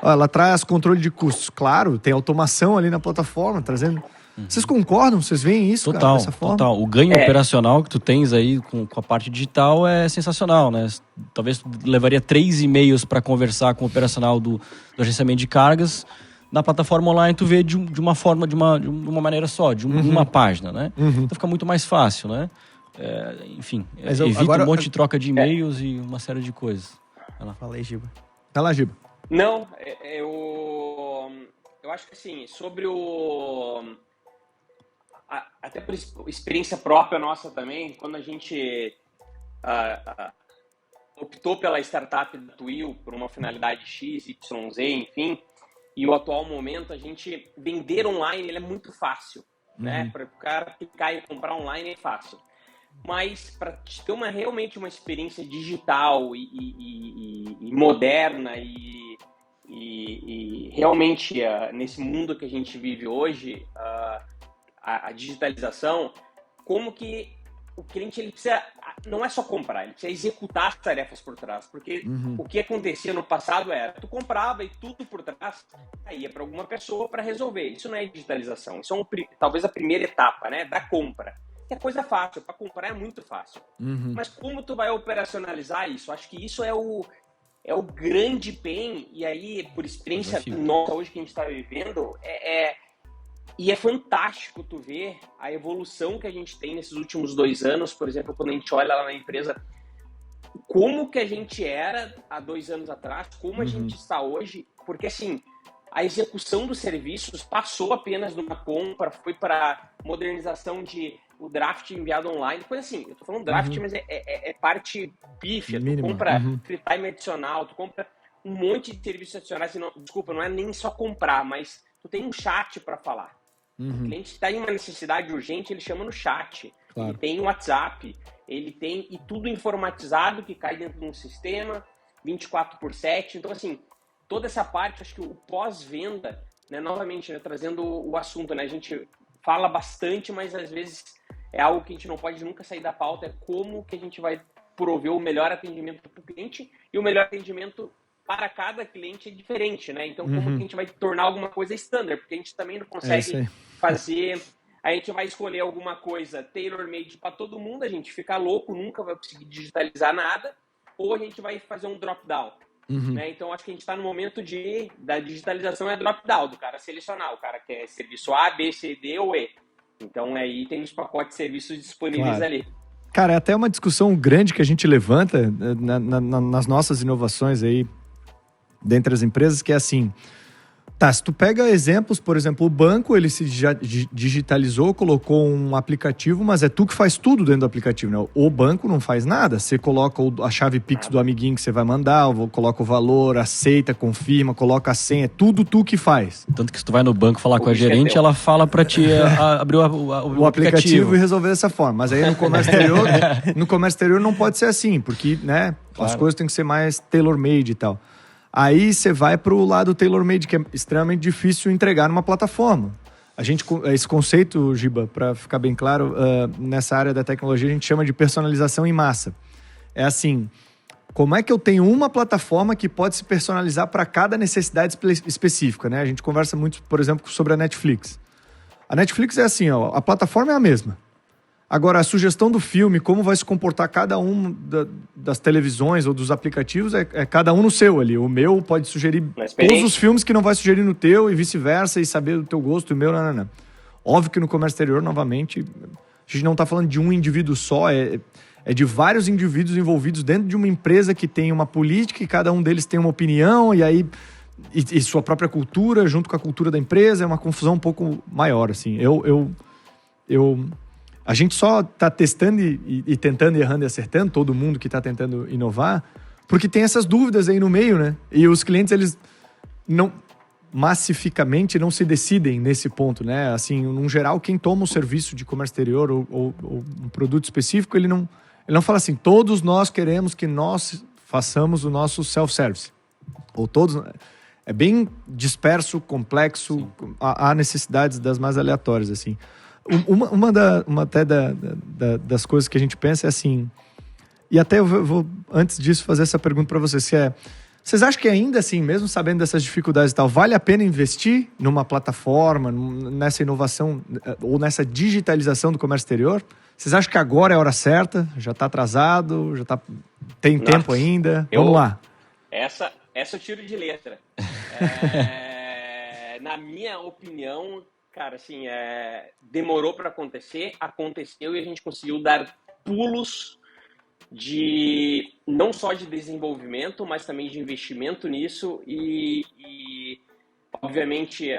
Ela traz controle de custos. Claro, tem automação ali na plataforma, trazendo... Vocês concordam? Vocês veem isso, total, cara, dessa forma? Total. O ganho operacional que tu tens aí com a parte digital é sensacional, né? Talvez tu levaria 3 e-mails para conversar com o operacional do agenciamento de cargas. Na plataforma online tu vê de uma forma, de uma maneira só, de uma página, né? Então fica muito mais fácil, né? Enfim, evita agora, um monte de troca de e-mails e uma série de coisas. Fala aí, Giba. Vai lá, Giba. Não, eu acho que assim, sobre até por experiência própria nossa também, quando a gente optou pela startup da Twil por uma finalidade X, Y, Z, enfim, e o atual momento, a gente vender online ele é muito fácil, né? Para o cara clicar e comprar online é fácil. Mas para ter realmente uma experiência digital e moderna e realmente nesse mundo que a gente vive hoje, a digitalização, como que o cliente ele precisa, não é só comprar, ele precisa executar as tarefas por trás, porque o que acontecia no passado era, tu comprava e tudo por trás ia para alguma pessoa para resolver. Isso não é digitalização, isso é talvez a primeira etapa, né, da compra. É coisa fácil, para comprar é muito fácil. Mas como tu vai operacionalizar isso? Acho que isso é o grande pain, e aí, por experiência nossa hoje que a gente está vivendo, e é fantástico tu ver a evolução que a gente tem nesses últimos 2 anos, por exemplo, quando a gente olha lá na empresa, como que a gente era há 2 anos atrás, como a gente está hoje, porque assim, a execução dos serviços passou apenas de uma compra, foi para modernização o draft enviado online, coisa assim, eu tô falando draft, mas é parte pífia, tu compra free time adicional, tu compra um monte de serviços adicionais, desculpa, não é nem só comprar, mas tu tem um chat para falar. O cliente está em uma necessidade urgente, ele chama no chat. Claro. Ele tem o WhatsApp, ele tem e tudo informatizado que cai dentro de um sistema, 24/7. Então, assim, toda essa parte, acho que o pós-venda, né, novamente, né, trazendo o assunto, né, a gente fala bastante, mas às vezes é algo que a gente não pode nunca sair da pauta, é como que a gente vai prover o melhor atendimento para o cliente, e o melhor atendimento para cada cliente é diferente, né? Então, como que a gente vai tornar alguma coisa standard? Porque a gente também não consegue fazer... A gente vai escolher alguma coisa tailor-made para todo mundo, a gente fica louco, nunca vai conseguir digitalizar nada, ou a gente vai fazer um drop-down. Né? Então, acho que a gente está no momento da digitalização, é drop-down, do cara selecionar. O cara quer serviço A, B, C, D ou E. Então, aí tem os pacotes de serviços disponíveis ali. Cara, é até uma discussão grande que a gente levanta nas nossas inovações aí, dentre as empresas, que é assim... Tá, se tu pega exemplos, por exemplo, o banco, ele se digitalizou, colocou um aplicativo, mas é tu que faz tudo dentro do aplicativo, né? O banco não faz nada. Você coloca a chave Pix do amiguinho que você vai mandar, coloca o valor, aceita, confirma, coloca a senha, é tudo tu que faz. Tanto que se tu vai no banco falar com a gerente, ela fala pra ti abrir o aplicativo e resolver dessa forma. Mas aí no comércio exterior não pode ser assim, porque, né, as coisas têm que ser mais tailor-made e tal. Aí você vai para o lado tailor-made, que é extremamente difícil entregar numa plataforma. Esse conceito, Giba, para ficar bem claro, nessa área da tecnologia a gente chama de personalização em massa. É assim, como é que eu tenho uma plataforma que pode se personalizar para cada necessidade específica, né? A gente conversa muito, por exemplo, sobre a Netflix. A Netflix é assim, ó, a plataforma é a mesma. Agora, a sugestão do filme, como vai se comportar cada um das televisões ou dos aplicativos, é cada um no seu ali. O meu pode sugerir todos os filmes que não vai sugerir no teu e vice-versa, e saber do teu gosto, e o meu, não. Óbvio que no comércio exterior, novamente, a gente não está falando de um indivíduo só, é de vários indivíduos envolvidos dentro de uma empresa que tem uma política e cada um deles tem uma opinião, e aí e sua própria cultura junto com a cultura da empresa, é uma confusão um pouco maior, assim. A gente só está testando e tentando, e errando e acertando, todo mundo que está tentando inovar, porque tem essas dúvidas aí no meio, né? E os clientes, eles não massificamente não se decidem nesse ponto, né? Assim, no geral, quem toma um serviço de comércio exterior ou um produto específico, ele não fala assim, todos nós queremos que nós façamos o nosso self-service. Ou todos... É bem disperso, complexo, há necessidades das mais aleatórias, assim. Uma das coisas que a gente pensa é assim, e até eu vou antes disso fazer essa pergunta para vocês, vocês acham que ainda assim, mesmo sabendo dessas dificuldades e tal, vale a pena investir numa plataforma, nessa inovação ou nessa digitalização do comércio exterior? Vocês acham que agora é a hora certa? Já está atrasado? Tem tempo ainda? Vamos lá. Essa eu tiro de letra. Na minha opinião, cara, assim, demorou para acontecer, aconteceu e a gente conseguiu dar pulos não só de desenvolvimento, mas também de investimento nisso e obviamente,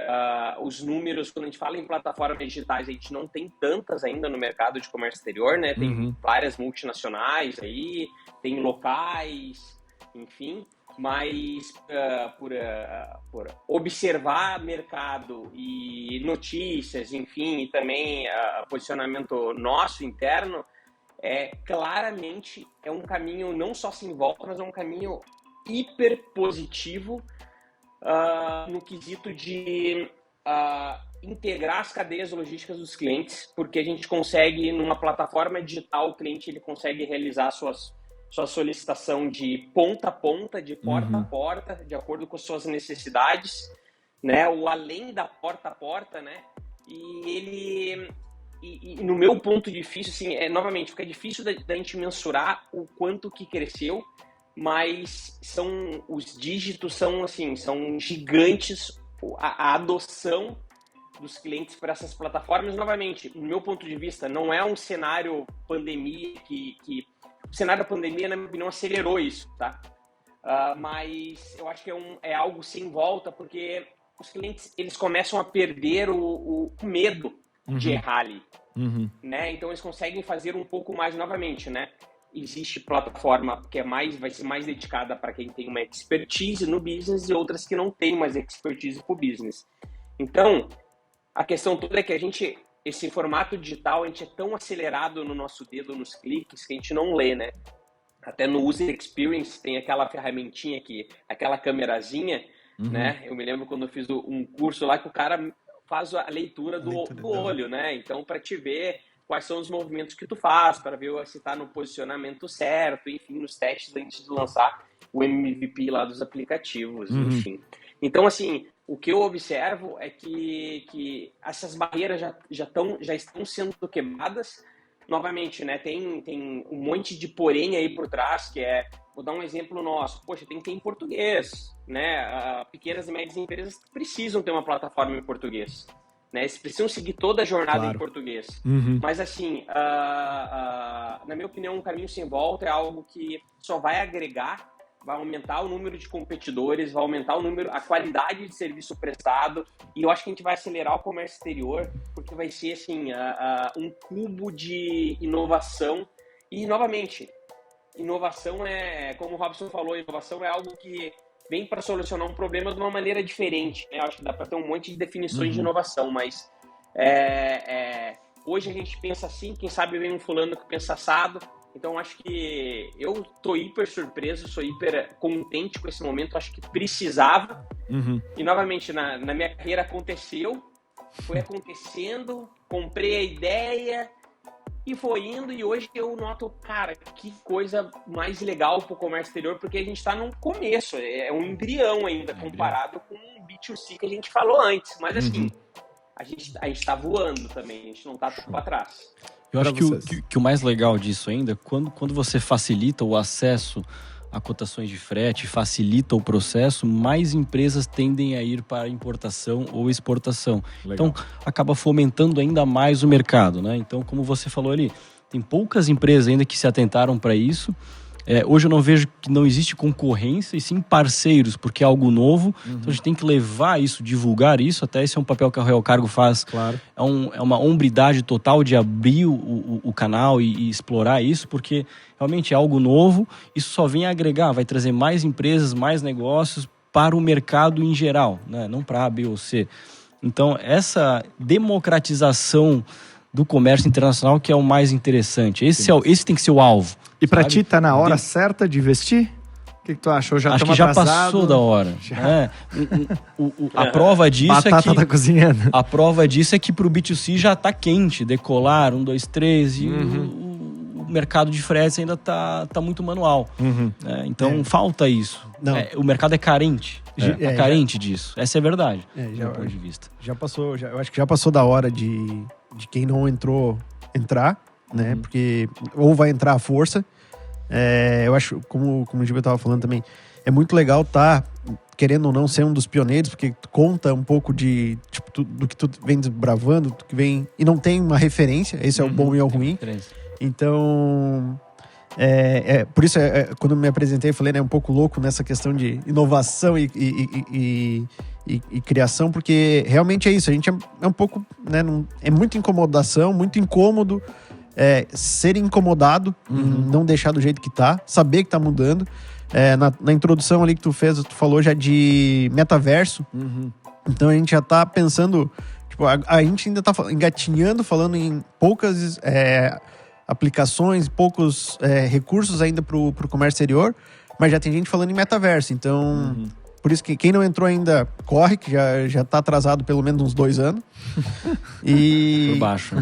os números, quando a gente fala em plataformas digitais, a gente não tem tantas ainda no mercado de comércio exterior, né? Tem várias multinacionais aí, tem locais, enfim, mas por observar mercado e notícias, enfim, e também posicionamento nosso interno, claramente é um caminho não só sem volta, mas é um caminho hiper positivo no quesito de integrar as cadeias logísticas dos clientes, porque a gente consegue, numa plataforma digital, o cliente ele consegue realizar sua solicitação de ponta a ponta, de porta a porta, de acordo com as suas necessidades, né? Ou além da porta a porta, né? E no meu ponto difícil, assim, novamente, fica difícil da gente mensurar o quanto que cresceu, mas os dígitos são gigantes, a adoção dos clientes para essas plataformas. Novamente, no meu ponto de vista, não é um cenário pandemia o cenário da pandemia, na minha opinião, acelerou isso, tá? Mas eu acho que é algo sem volta, porque os clientes, eles começam a perder o medo de errar ali, né? Então, eles conseguem fazer um pouco mais novamente, né? Existe plataforma que vai ser mais dedicada para quem tem uma expertise no business e outras que não tem mais expertise para o business. Então, a questão toda é que esse formato digital, a gente é tão acelerado no nosso dedo, nos cliques, que a gente não lê, né? Até no User Experience tem aquela ferramentinha aqui, aquela câmerazinha, né? Eu me lembro quando eu fiz um curso lá que o cara faz a leitura do olho, né? Então, para te ver quais são os movimentos que tu faz, para ver se está no posicionamento certo, enfim, nos testes antes de lançar o MVP lá dos aplicativos, enfim. Então, assim, o que eu observo é que essas barreiras já estão sendo quebradas. Novamente, né, tem um monte de porém aí por trás, vou dar um exemplo nosso, poxa, tem que ter em português, né? Pequenas e médias empresas precisam ter uma plataforma em português, né? Eles precisam seguir toda a jornada em português. Mas, assim, na minha opinião, um caminho sem volta é algo que só vai agregar, vai aumentar o número de competidores, vai aumentar a qualidade de serviço prestado, e eu acho que a gente vai acelerar o comércio exterior, porque vai ser, assim, um cubo de inovação. E, novamente, inovação como o Robson falou, inovação é algo que vem para solucionar um problema de uma maneira diferente, né? Eu acho que dá para ter um monte de definições de inovação, mas hoje a gente pensa assim, quem sabe vem um fulano que pensa assado. Então, acho que eu tô hiper surpreso, sou hiper contente com esse momento, acho que precisava. E, novamente, na minha carreira foi acontecendo, comprei a ideia e foi indo, e hoje eu noto, cara, que coisa mais legal pro comércio exterior, porque a gente tá no começo, é um embrião ainda, comparado com o B2C que a gente falou antes. Mas, assim, a gente tá voando também, a gente não tá para trás. Eu acho Pra vocês. que o mais legal disso ainda, quando você facilita o acesso a cotações de frete, facilita o processo, mais empresas tendem a ir para importação ou exportação. Legal. Então, acaba fomentando ainda mais o mercado, né? Então, como você falou ali, tem poucas empresas ainda que se atentaram para isso. Hoje eu não vejo que não existe concorrência, e sim parceiros, porque é algo novo. Então a gente tem que levar isso, divulgar isso. Até esse é um papel que a Royal Cargo faz. Claro. É uma hombridade total de abrir o canal e explorar isso, porque realmente é algo novo. Isso só vem agregar, vai trazer mais empresas, mais negócios para o mercado em geral, né? Não para A, B ou C. Então essa democratização do comércio internacional que é o mais interessante. Esse tem que ser o alvo. E pra sabe? ti tá na hora certa de investir? O que tu acha? Ou já Acho que estamos já atrasados? passou da hora. A prova disso Batata é tá que cozinhando. a prova disso é que pro B2C já tá quente, decolar, 1, 2, 3 e o mercado de fretes ainda tá muito manual. Né? Então falta isso. Não. O mercado é carente. É carente disso. Essa é a verdade, do já, meu ponto de vista. já passou, eu acho que já passou da hora de quem não entrou entrar, né? Porque ou vai entrar à força. Eu acho, como o Giba estava falando também, é muito legal querendo ou não ser um dos pioneiros, porque tu conta um pouco de tipo, do que tu vem desbravando, do que vem e não tem uma referência. Esse é o bom e é o ruim. Então, por isso, quando eu me apresentei, eu falei, né, um pouco louco nessa questão de inovação e criação, porque realmente é isso. A gente é um pouco, né, é muita incomodação, muito incômodo, ser incomodado, em não deixar do jeito que tá, saber que tá mudando. Na introdução ali que tu fez, tu falou já de metaverso. Então a gente já tá pensando, tipo, a gente ainda tá engatinhando, falando em poucas aplicações, poucos recursos ainda pro comércio exterior, mas já tem gente falando em metaverso. Então, por isso que quem não entrou ainda corre, que já tá atrasado pelo menos uns 2 anos. E Por baixo.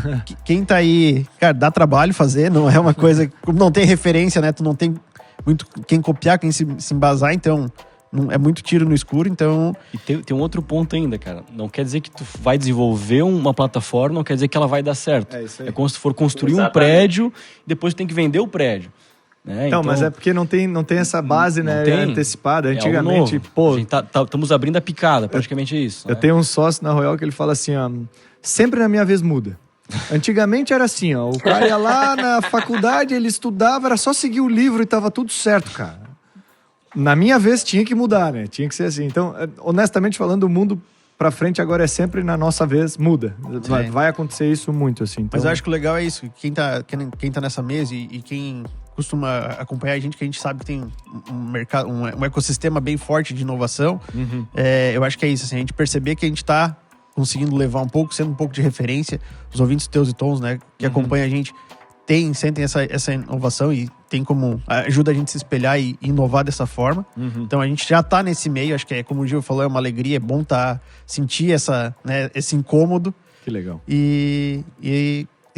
quem tá aí, cara, dá trabalho fazer, não é uma coisa, como não tem referência, né? Tu não tem muito quem copiar, quem se embasar, então é muito tiro no escuro, então... E tem um outro ponto ainda, cara. Não quer dizer que tu vai desenvolver uma plataforma, não quer dizer que ela vai dar certo. É isso aí. É como se tu for construir um Exatamente. prédio e depois tu tem que vender o prédio. Né? Então, mas é porque não tem essa base, não né, tem. antecipada. É algo Antigamente, novo. pô, A gente estamos abrindo a picada, praticamente é isso. eu né? tenho um sócio na Royal que ele fala assim, ó, sempre na minha vez muda. Antigamente era assim, ó, o cara ia lá na faculdade, ele estudava, era só seguir o livro e tava tudo certo, cara. Na minha vez tinha que mudar, né? Tinha que ser assim. Então, honestamente falando, o mundo pra frente agora é sempre na nossa vez, muda. Vai acontecer isso muito, assim. Então... Mas eu acho que o legal é isso, quem tá nessa mesa e quem costuma acompanhar a gente, que a gente sabe que tem um mercado, um ecossistema bem forte de inovação, eu acho que é isso, assim, a gente perceber que a gente tá conseguindo levar um pouco, sendo um pouco de referência, os ouvintes Teus e Tons, né, que acompanham a gente, sentem essa inovação e tem como, ajuda a gente a se espelhar e inovar dessa forma. Então a gente já tá nesse meio, acho que como o Gil falou, é uma alegria, é bom sentir esse incômodo. Que legal. E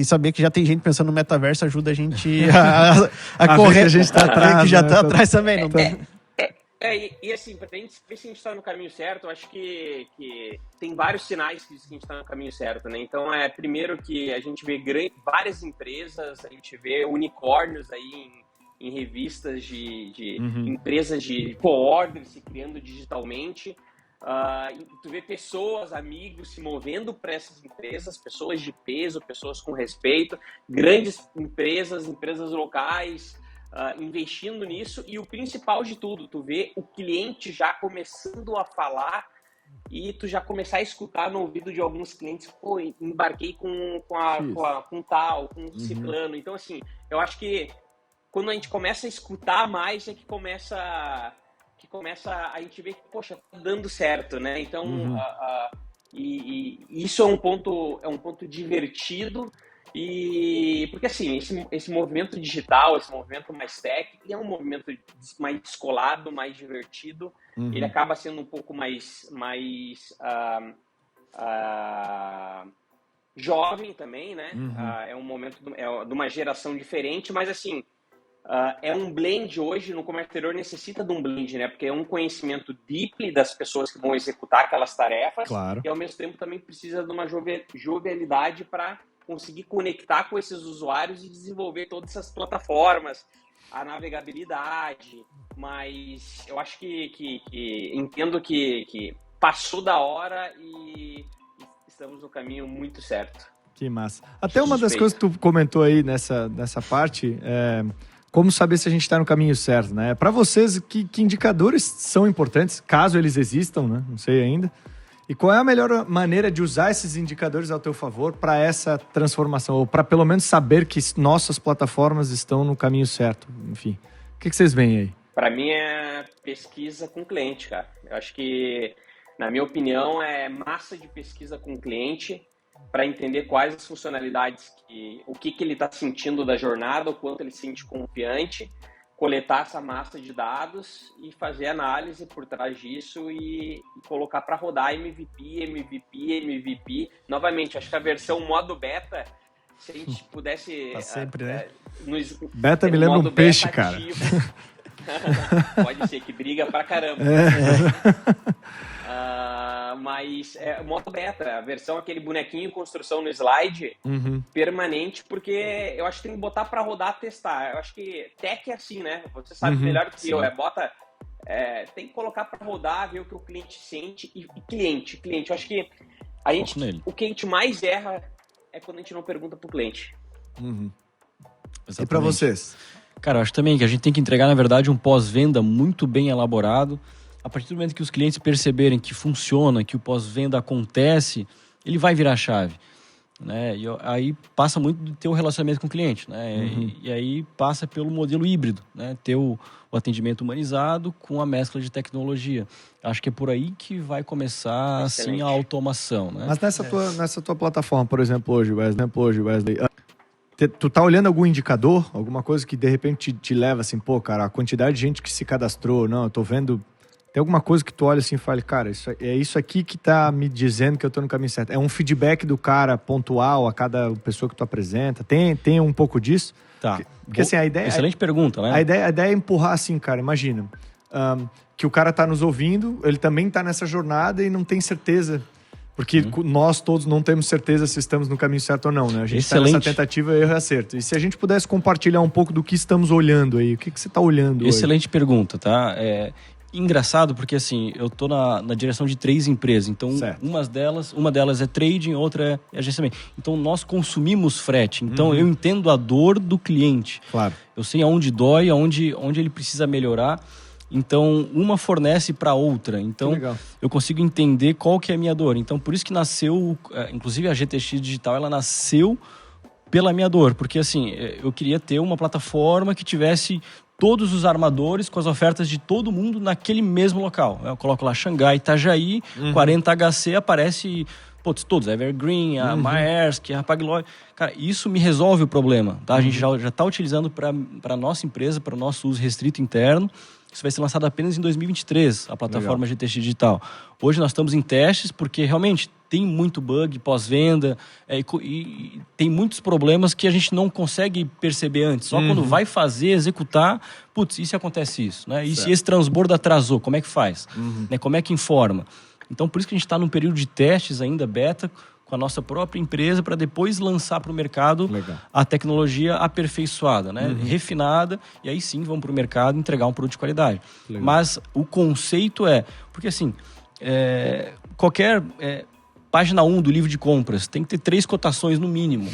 saber que já tem gente pensando no metaverso ajuda a gente a A correr. ver que a gente tá atrás, que já né? tá atrás também. Não tá... E assim, pra gente ver se a gente tá no caminho certo, eu acho que tem vários sinais que dizem que a gente tá no caminho certo, né? Então, primeiro que a gente vê várias empresas, a gente vê unicórnios aí em revistas de empresas de co-order se criando digitalmente. Tu vê pessoas, amigos se movendo para essas empresas, pessoas de peso, pessoas com respeito, grandes empresas locais, investindo nisso, e o principal de tudo, tu vê o cliente já começando a falar e tu já começar a escutar no ouvido de alguns clientes, pô, embarquei com tal, com ciclano. Então, assim, eu acho que quando a gente começa a escutar mais é que começa a gente ver que, poxa, tá dando certo, né? Então, e isso é um ponto divertido. E porque assim, esse movimento digital, esse movimento mais tech, ele é um movimento mais descolado, mais divertido. Ele acaba sendo um pouco mais jovem também, né? É um momento de uma geração diferente, mas assim, É um blend hoje, no comércio exterior necessita de um blend, né? Porque é um conhecimento deeply das pessoas que vão executar aquelas tarefas, Claro. e ao mesmo tempo também precisa de uma jovialidade para conseguir conectar com esses usuários e desenvolver todas essas plataformas, a navegabilidade. Mas eu acho que entendo que passou da hora e estamos no caminho muito certo. Que massa. Até uma das coisas que tu comentou aí nessa parte é como saber se a gente está no caminho certo, né? Para vocês, que indicadores são importantes, caso eles existam, né? Não sei ainda. E qual é a melhor maneira de usar esses indicadores ao teu favor para essa transformação? Ou para pelo menos saber que nossas plataformas estão no caminho certo? Enfim, o que vocês veem aí? Para mim é pesquisa com cliente, cara. Eu acho que, na minha opinião, é massa de pesquisa com o cliente para entender quais as funcionalidades, o que ele está sentindo da jornada, o quanto ele se sente confiante, coletar essa massa de dados e fazer análise por trás disso e colocar para rodar MVP. Novamente, acho que a versão modo beta, se a gente pudesse... Tá sempre, né? Beta me lembra um peixe, cara. Pode ser que briga pra caramba. Mas modo beta, a versão aquele bonequinho em construção no slide, permanente, porque eu acho que tem que botar pra rodar, testar. Eu acho que tech é assim, né? Você sabe melhor do que eu. Tem que colocar pra rodar, ver o que o cliente sente. E cliente, eu acho que o que a gente mais erra é quando a gente não pergunta pro cliente. E pra vocês? Cara, eu acho também que a gente tem que entregar, na verdade, um pós-venda muito bem elaborado. A partir do momento que os clientes perceberem que funciona, que o pós-venda acontece, ele vai virar a chave, né? E aí passa muito do ter o relacionamento com o cliente, né? E aí passa pelo modelo híbrido, né? Ter o atendimento humanizado com a mescla de tecnologia. Acho que é por aí que vai começar, assim, a automação, né? Mas nessa tua plataforma, por exemplo, hoje, Wesley, tu tá olhando algum indicador, alguma coisa que de repente te leva assim, pô, cara, a quantidade de gente que se cadastrou, não, eu tô vendo... Tem alguma coisa que tu olha assim e fala, cara, é isso aqui que tá me dizendo que eu tô no caminho certo. É um feedback do cara pontual a cada pessoa que tu apresenta? Tem um pouco disso? Tá. Porque assim, a ideia... Excelente pergunta, né? A ideia é empurrar assim, cara, imagina. Que o cara tá nos ouvindo, ele também tá nessa jornada e não tem certeza... Porque nós todos não temos certeza se estamos no caminho certo ou não, né? A gente está nessa tentativa erro e acerto. E se a gente pudesse compartilhar um pouco do que estamos olhando aí, o que você está olhando Excelente pergunta, tá? Engraçado porque, assim, eu tô na direção de 3 empresas. Então, uma delas é trading, outra é agenciamento. Então, nós consumimos frete. Então, eu entendo a dor do cliente. Claro. Eu sei aonde dói, onde ele precisa melhorar. Então, uma fornece para outra. Então, eu consigo entender qual que é a minha dor. Então, por isso que nasceu, inclusive a GTX Digital, ela nasceu pela minha dor. Porque, assim, eu queria ter uma plataforma que tivesse todos os armadores com as ofertas de todo mundo naquele mesmo local. Eu coloco lá Xangai, Itajaí, 40 HC, aparece... todos, a Evergreen, a Maersk, a Hapag-Lloyd. Cara, isso me resolve o problema, tá? A gente já está utilizando para a nossa empresa, para o nosso uso restrito interno. Isso vai ser lançado apenas em 2023, a plataforma GTX Digital. Hoje nós estamos em testes, porque realmente tem muito bug pós-venda e tem muitos problemas que a gente não consegue perceber antes. Só quando vai fazer, executar, e se acontece isso, né? E se esse transbordo atrasou, como é que faz? Né? Como é que informa? Então, por isso que a gente está num período de testes ainda, beta, com a nossa própria empresa, para depois lançar para o mercado a tecnologia aperfeiçoada, né? Refinada, e aí sim vamos para o mercado entregar um produto de qualidade. Mas o conceito porque assim, qualquer página 1 do livro de compras tem que ter 3 cotações no mínimo.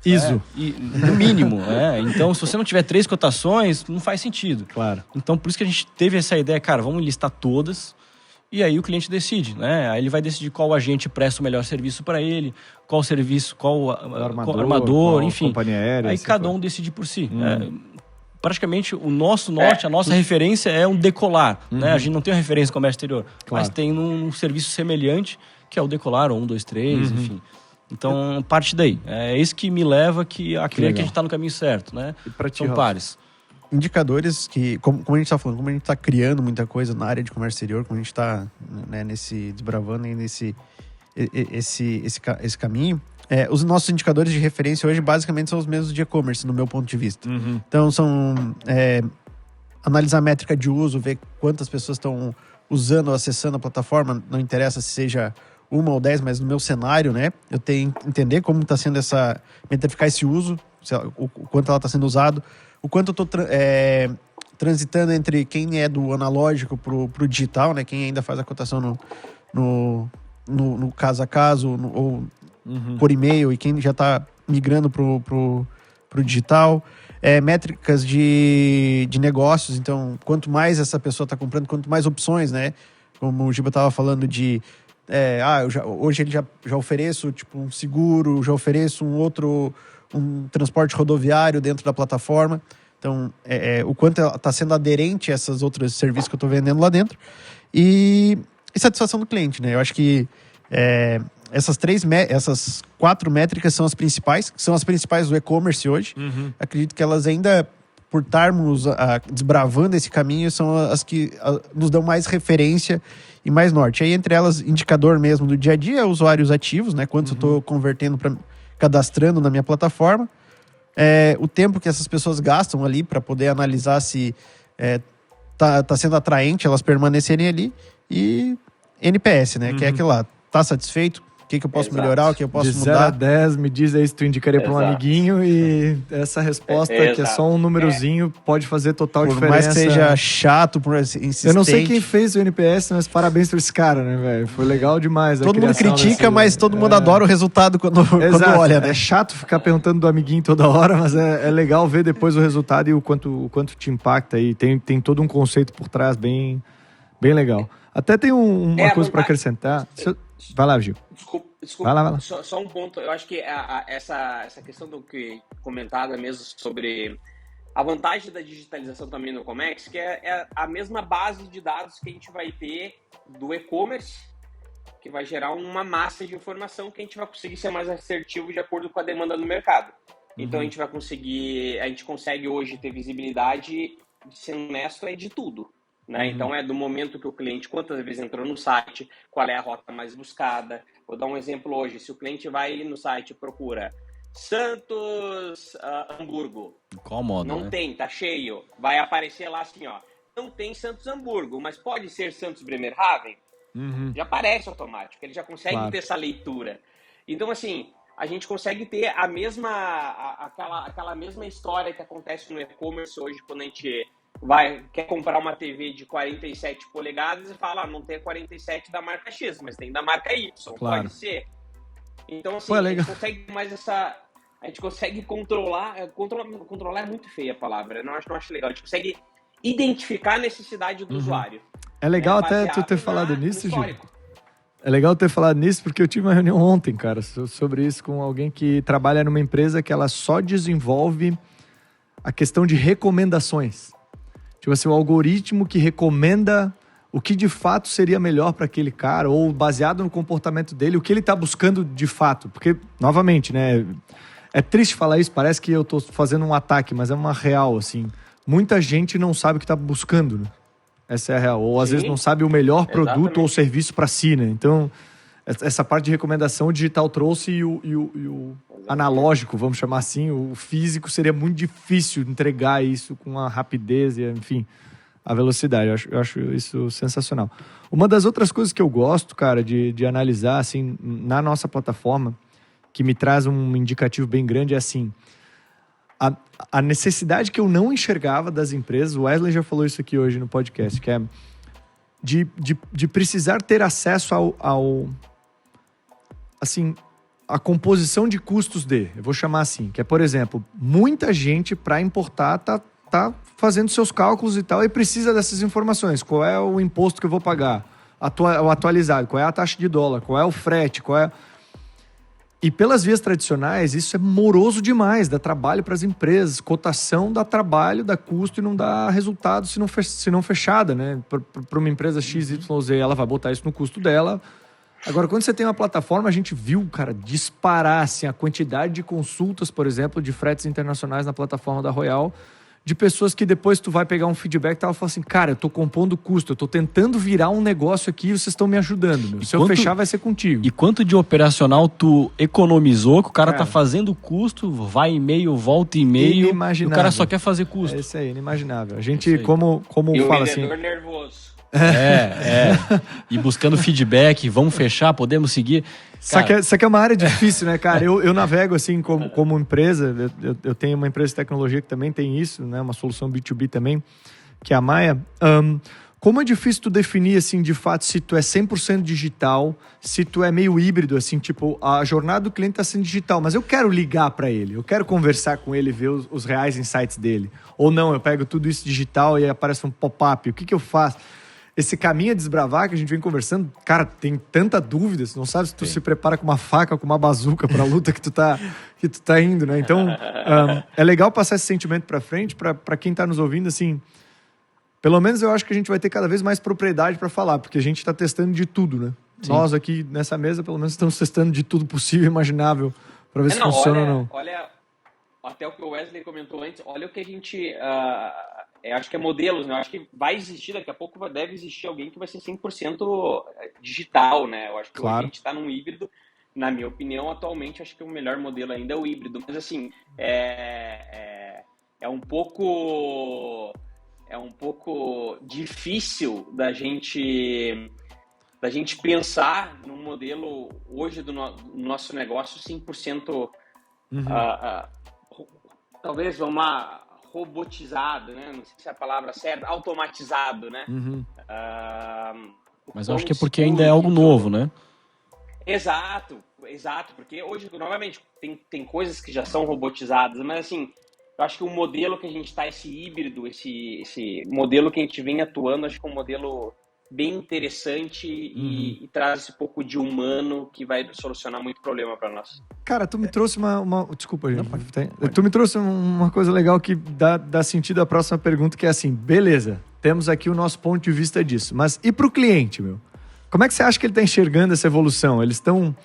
ISO. No mínimo, Então, se você não tiver 3 cotações, não faz sentido. Claro. Então, por isso que a gente teve essa ideia, cara, vamos listar todas. E aí o cliente decide, né? Aí ele vai decidir qual agente presta o melhor serviço para ele, qual serviço, qual armador, enfim. Companhia aérea, aí cada um decide por si. Praticamente o nosso norte, a nossa referência é um Decolar, né? A gente não tem uma referência no comércio exterior, mas tem um serviço semelhante, que é o Decolar, 1, 2, 3, enfim. Então, parte daí. É isso que me leva a crer que a gente está no caminho certo, né? São pares. Indicadores que, como a gente está falando, como a gente está criando muita coisa na área de comércio exterior, como a gente está, né, desbravando aí esse caminho, os nossos indicadores de referência hoje basicamente são os mesmos de e-commerce, no meu ponto de vista. Então, são analisar a métrica de uso, ver quantas pessoas estão usando ou acessando a plataforma, não interessa se seja 1 ou 10, mas no meu cenário, né? Eu tenho que entender como está sendo metrificar esse uso, o quanto ela está sendo usado, o quanto eu estou transitando entre quem é do analógico pro digital, né? Quem ainda faz a cotação no caso a caso, ou por e-mail, e quem já está migrando pro digital. Métricas de negócios, então, quanto mais essa pessoa está comprando, quanto mais opções, né? Como o Giba estava falando hoje ele já ofereço tipo um seguro, já ofereço um transporte rodoviário dentro da plataforma. Então, o quanto ela está sendo aderente a esses outros serviços que eu estou vendendo lá dentro. E satisfação do cliente, né? Eu acho que essas 4 métricas são as principais do e-commerce hoje. Acredito que elas ainda, por estarmos desbravando esse caminho, são as que nos dão mais referência e mais norte. Aí, entre elas, indicador mesmo do dia a dia, usuários ativos, né? Quantos eu estou convertendo, cadastrando na minha plataforma. O tempo que essas pessoas gastam ali para poder analisar se tá sendo atraente elas permanecerem ali. E NPS, né? Que é aquilo lá. Tá satisfeito? O que eu posso melhorar? O que eu posso de mudar? De 0 a 10, me diz aí se tu indicaria para um amiguinho, e essa resposta, que é só um númerozinho, pode fazer total diferença. Por mais que seja chato, por insistente. Eu não sei quem fez o NPS, mas parabéns pra esse cara, né, velho? Foi legal demais. Todo mundo critica, mas todo mundo adora o resultado quando olha, né? É chato ficar perguntando do amiguinho toda hora, mas é legal ver depois o resultado e o quanto te impacta aí. Tem todo um conceito por trás bem legal. Até tem uma coisa para acrescentar. Vai lá, Gil. Desculpa. Vai lá. Só um ponto. Eu acho que essa questão do que comentada mesmo sobre a vantagem da digitalização também no Comex, que é a mesma base de dados que a gente vai ter do e-commerce, que vai gerar uma massa de informação que a gente vai conseguir ser mais assertivo de acordo com a demanda do mercado. Então a gente consegue hoje ter visibilidade, sendo honesto, de tudo. Né? Então do momento que o cliente, quantas vezes entrou no site, qual é a rota mais buscada. Vou dar um exemplo hoje. Se o cliente vai no site e procura Santos Hamburgo, qual modo, não tem, tá cheio, vai aparecer lá assim, não tem Santos Hamburgo, mas pode ser Santos Bremerhaven. Já aparece automático, ele já consegue ter essa leitura. Então, assim, a gente consegue ter aquela mesma história que acontece no e-commerce hoje, quando a gente quer comprar uma TV de 47 polegadas e fala, não tem 47 da marca X, mas tem da marca Y, pode ser. Então, assim, a gente consegue mais a gente consegue controlar é muito feia a palavra, eu não acho legal, a gente consegue identificar a necessidade do usuário. É legal até tu ter falado nisso, Gil. É legal ter falado nisso, porque eu tive uma reunião ontem, cara, sobre isso com alguém que trabalha numa empresa que ela só desenvolve a questão de recomendações. Tipo assim, o algoritmo que recomenda o que de fato seria melhor para aquele cara, ou baseado no comportamento dele, o que ele está buscando de fato. Porque, novamente, né, é triste falar isso, parece que eu estou fazendo um ataque, mas é uma real, assim. Muita gente não sabe o que está buscando, né? Essa é a real. Ou às vezes não sabe o melhor produto ou serviço para si, né? Então, essa parte de recomendação o digital trouxe e o analógico, vamos chamar assim, o físico, seria muito difícil entregar isso com a rapidez e, enfim, a velocidade. Eu acho isso sensacional. Uma das outras coisas que eu gosto, cara, de analisar, assim, na nossa plataforma, que me traz um indicativo bem grande, é assim, a necessidade que eu não enxergava das empresas, o Wesley já falou isso aqui hoje no podcast, que é de precisar ter acesso ao assim, a composição de custos eu vou chamar assim, que é, por exemplo, muita gente para importar tá fazendo seus cálculos e tal e precisa dessas informações. Qual é o imposto que eu vou pagar? O atualizado, qual é a taxa de dólar, qual é o frete, E pelas vias tradicionais, isso é moroso demais, dá trabalho para as empresas, cotação dá trabalho, dá custo e não dá resultado se não fechada, né? Para uma empresa XYZ, ela vai botar isso no custo dela. Agora, quando você tem uma plataforma, a gente viu, cara, disparar assim, a quantidade de consultas, por exemplo, de fretes internacionais na plataforma da Royal, de pessoas que depois tu vai pegar um feedback e tava falando assim, cara, eu tô compondo custo, eu tô tentando virar um negócio aqui e vocês estão me ajudando, meu. Se eu fechar, vai ser contigo. E quanto de operacional tu economizou, que o cara tá fazendo custo, vai e-mail, volta e-mail, e o cara só quer fazer custo. É isso aí, inimaginável. A gente, como fala assim... nervoso. E buscando feedback, vamos fechar, podemos seguir. Isso aqui é uma área difícil, né, cara? Eu navego assim como empresa, eu tenho uma empresa de tecnologia que também tem isso, né? Uma solução B2B também, que é a Maia. Como é difícil tu definir, assim, de fato, se tu é 100% digital, se tu é meio híbrido, assim, tipo, a jornada do cliente tá sendo digital, mas eu quero ligar para ele, eu quero conversar com ele, ver os reais insights dele. Ou não, eu pego tudo isso digital e aí aparece um pop-up, o que eu faço? Esse caminho a desbravar que a gente vem conversando, cara, tem tanta dúvida, você não sabe se tu se prepara com uma faca, com uma bazuca pra luta que tu tá indo, né? Então, é legal passar esse sentimento pra frente, pra quem tá nos ouvindo, assim, pelo menos eu acho que a gente vai ter cada vez mais propriedade pra falar, porque a gente tá testando de tudo, né? Sim. Nós aqui nessa mesa, pelo menos, estamos testando de tudo possível e imaginável pra ver se funciona ou não. Olha, até o que o Wesley comentou antes, olha o que a gente... acho que é modelos, né? Eu acho que vai existir, daqui a pouco deve existir alguém que vai ser 100% digital, né? Eu acho que a gente está num híbrido. Na minha opinião, atualmente, acho que o melhor modelo ainda é o híbrido. Mas, assim, é um pouco difícil da gente pensar num modelo hoje do nosso negócio 100%, talvez, vamos lá, robotizado, né? Não sei se é a palavra certa, automatizado, né? Mas eu acho que é porque ainda é algo novo, né? Exato, porque hoje, novamente, tem coisas que já são robotizadas, mas assim, eu acho que o modelo que a gente está, esse híbrido, esse modelo que a gente vem atuando, acho que é um modelo bem interessante e traz esse pouco de humano que vai solucionar muito problema para nós. Cara, tu me trouxe uma... Desculpa, gente. Tu me trouxe uma coisa legal que dá sentido à próxima pergunta, que é assim, beleza, temos aqui o nosso ponto de vista disso, mas e pro cliente, meu? Como é que você acha que ele tá enxergando essa evolução? Eles estão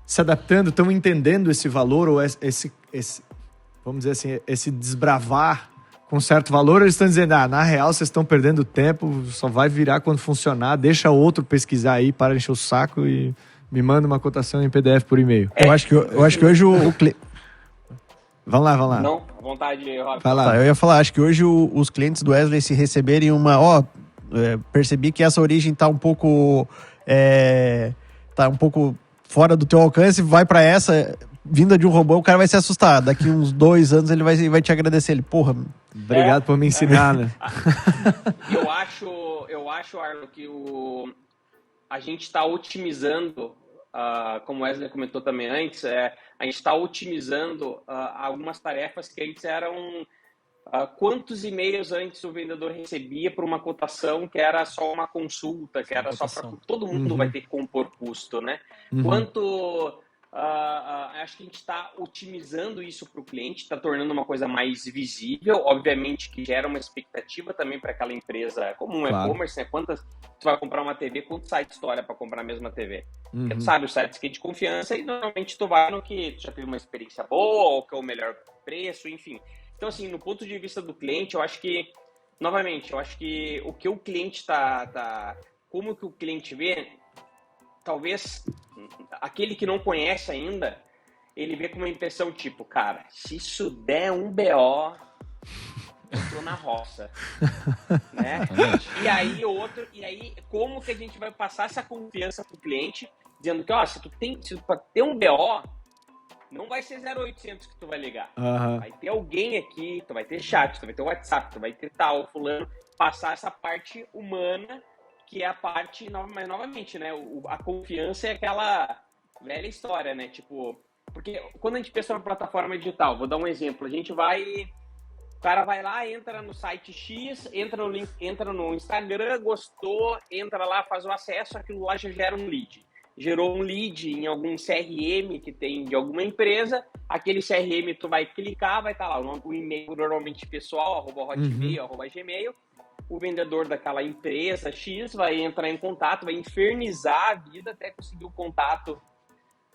se adaptando, estão entendendo esse valor ou esse, vamos dizer assim, esse desbravar com certo valor, eles estão dizendo, na real vocês estão perdendo tempo, só vai virar quando funcionar, deixa outro pesquisar aí, para encher o saco e me manda uma cotação em PDF por e-mail. Eu acho que hoje o cliente... Vamos lá. Não, à vontade, Rob. Vai lá. Eu ia falar, acho que hoje os clientes do Wesley, se receberem percebi que essa origem tá um pouco fora do teu alcance, vai para essa... Vinda de um robô, o cara vai se assustar. Daqui uns 2 anos ele vai te agradecer. Ele, porra, obrigado por me ensinar, né? Eu acho, Arlo, que a gente está otimizando, como o Wesley comentou também antes, a gente está otimizando algumas tarefas que antes eram... quantos e-mails antes o vendedor recebia para uma cotação que era só uma consulta, que era só para... Todo mundo vai ter que compor custo, né? Acho que a gente está otimizando isso para o cliente, está tornando uma coisa mais visível, obviamente que gera uma expectativa também para aquela empresa, como um e-commerce, né? Quantas tu vai comprar uma TV, quantos sites tu olha para comprar a mesma TV? Porque tu sabe os sites que é de confiança e normalmente tu vai no que tu já teve uma experiência boa, ou que é o melhor preço, enfim. Então, assim, no ponto de vista do cliente, eu acho que, novamente, o que o cliente como que o cliente vê, talvez aquele que não conhece ainda, ele vê com uma impressão tipo, cara, se isso der um BO, eu tô na roça, né? E aí como que a gente vai passar essa confiança pro cliente, dizendo que, se tu pra ter um BO, não vai ser 0800 que tu vai ligar. Vai ter alguém aqui, tu vai ter chat, tu vai ter WhatsApp, tu vai ter fulano, passar essa parte humana, que é a parte, mas novamente, né, a confiança é aquela velha história, né, tipo, porque quando a gente pensa numa plataforma digital, vou dar um exemplo, o cara vai lá, entra no site X, entra no link, entra no Instagram, gostou, entra lá, faz o acesso, aquilo lá já gera um lead. Gerou um lead em algum CRM que tem de alguma empresa, aquele CRM tu vai clicar, vai estar lá o e-mail normalmente pessoal, @hotmail, @gmail, o vendedor daquela empresa X vai entrar em contato, vai infernizar a vida até conseguir o contato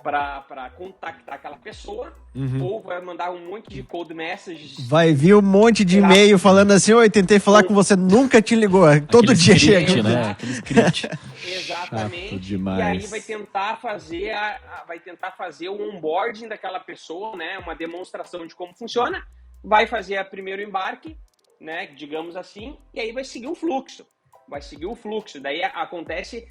para contactar aquela pessoa, ou vai mandar um monte de cold messages. Vai vir um monte de e-mail falando assim, oi, tentei falar com você, nunca te ligou. Todo dia script, chega. né? Aquele script. Exatamente. Chato demais. E aí vai tentar fazer o onboarding daquela pessoa, né? Uma demonstração de como funciona. Vai fazer o primeiro embarque, né? Digamos assim, e aí vai seguir o fluxo. Daí acontece...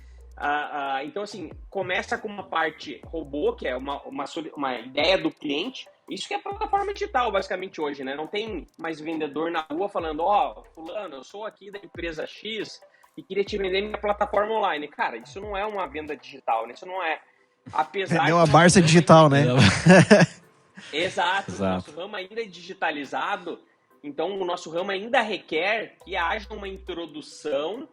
então, assim, começa com uma parte robô, que é uma ideia do cliente. Isso que é a plataforma digital, basicamente, hoje, né? Não tem mais vendedor na rua falando, fulano, eu sou aqui da empresa X e queria te vender minha plataforma online. Cara, isso não é uma venda digital, né? Isso não é... Apesar É uma Barça digital, né? Exato. O nosso ramo ainda é digitalizado, então o nosso ramo ainda requer que haja uma introdução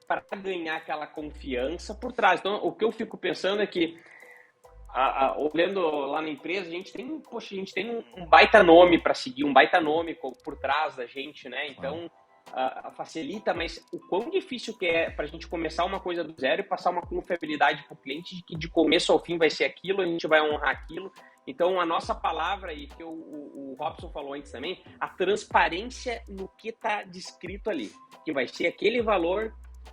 para ganhar aquela confiança por trás. Então, o que eu fico pensando é que, olhando lá na empresa, a gente tem um baita nome para seguir, um baita nome por trás da gente, né? Então, facilita, mas o quão difícil que é para a gente começar uma coisa do zero e passar uma confiabilidade para o cliente de que de começo ao fim vai ser aquilo, a gente vai honrar aquilo. Então, a nossa palavra, e que o Robson falou antes também, a transparência no que está descrito ali, que vai ser aquele valor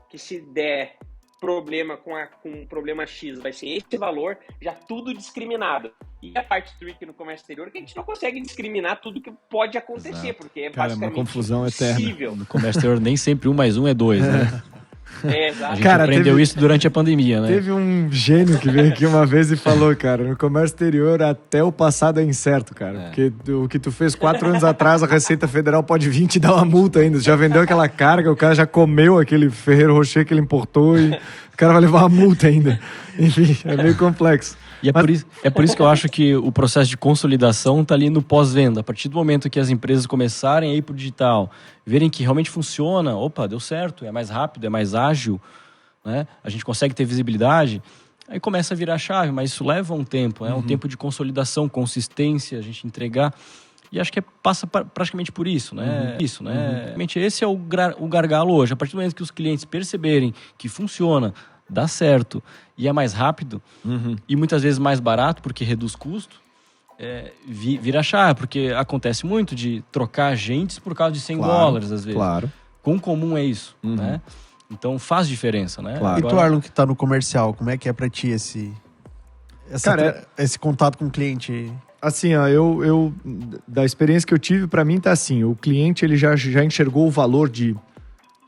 que se der problema com problema X, vai ser esse valor, já tudo discriminado. E a parte trick no comércio exterior, que a gente não consegue discriminar tudo que pode acontecer, porque é basicamente uma confusão impossível. eterna. No comércio exterior, nem sempre 1 mais 1 é 2, né? Exato. A gente aprendeu isso durante a pandemia, né? Teve um gênio que veio aqui uma vez e falou, cara, no comércio exterior até o passado é incerto, cara. Porque o que tu fez 4 anos atrás, a Receita Federal pode vir te dar uma multa ainda. Você já vendeu aquela carga, o cara já comeu aquele Ferrero Rocher que ele importou e o cara vai levar uma multa ainda. Enfim, é meio complexo. E é por isso que eu acho que o processo de consolidação está ali no pós-venda. A partir do momento que as empresas começarem a ir para o digital, verem que realmente funciona, opa, deu certo, é mais rápido, é mais ágil, né? A gente consegue ter visibilidade, aí começa a virar chave, mas isso leva um tempo, um tempo de consolidação, consistência, a gente entregar. E acho que passa praticamente por isso, né? Realmente esse é o gargalo hoje. A partir do momento que os clientes perceberem que funciona, dá certo e é mais rápido e muitas vezes mais barato porque reduz custo, vira chave, porque acontece muito de trocar agentes por causa de $100 às vezes. Claro. Quão comum é isso, né? Então faz diferença, né? Claro. E tu, Arlon, que tá no comercial, como é que é pra ti esse contato com o cliente? Assim, ó, eu da experiência que eu tive, pra mim tá assim, o cliente ele já enxergou o valor de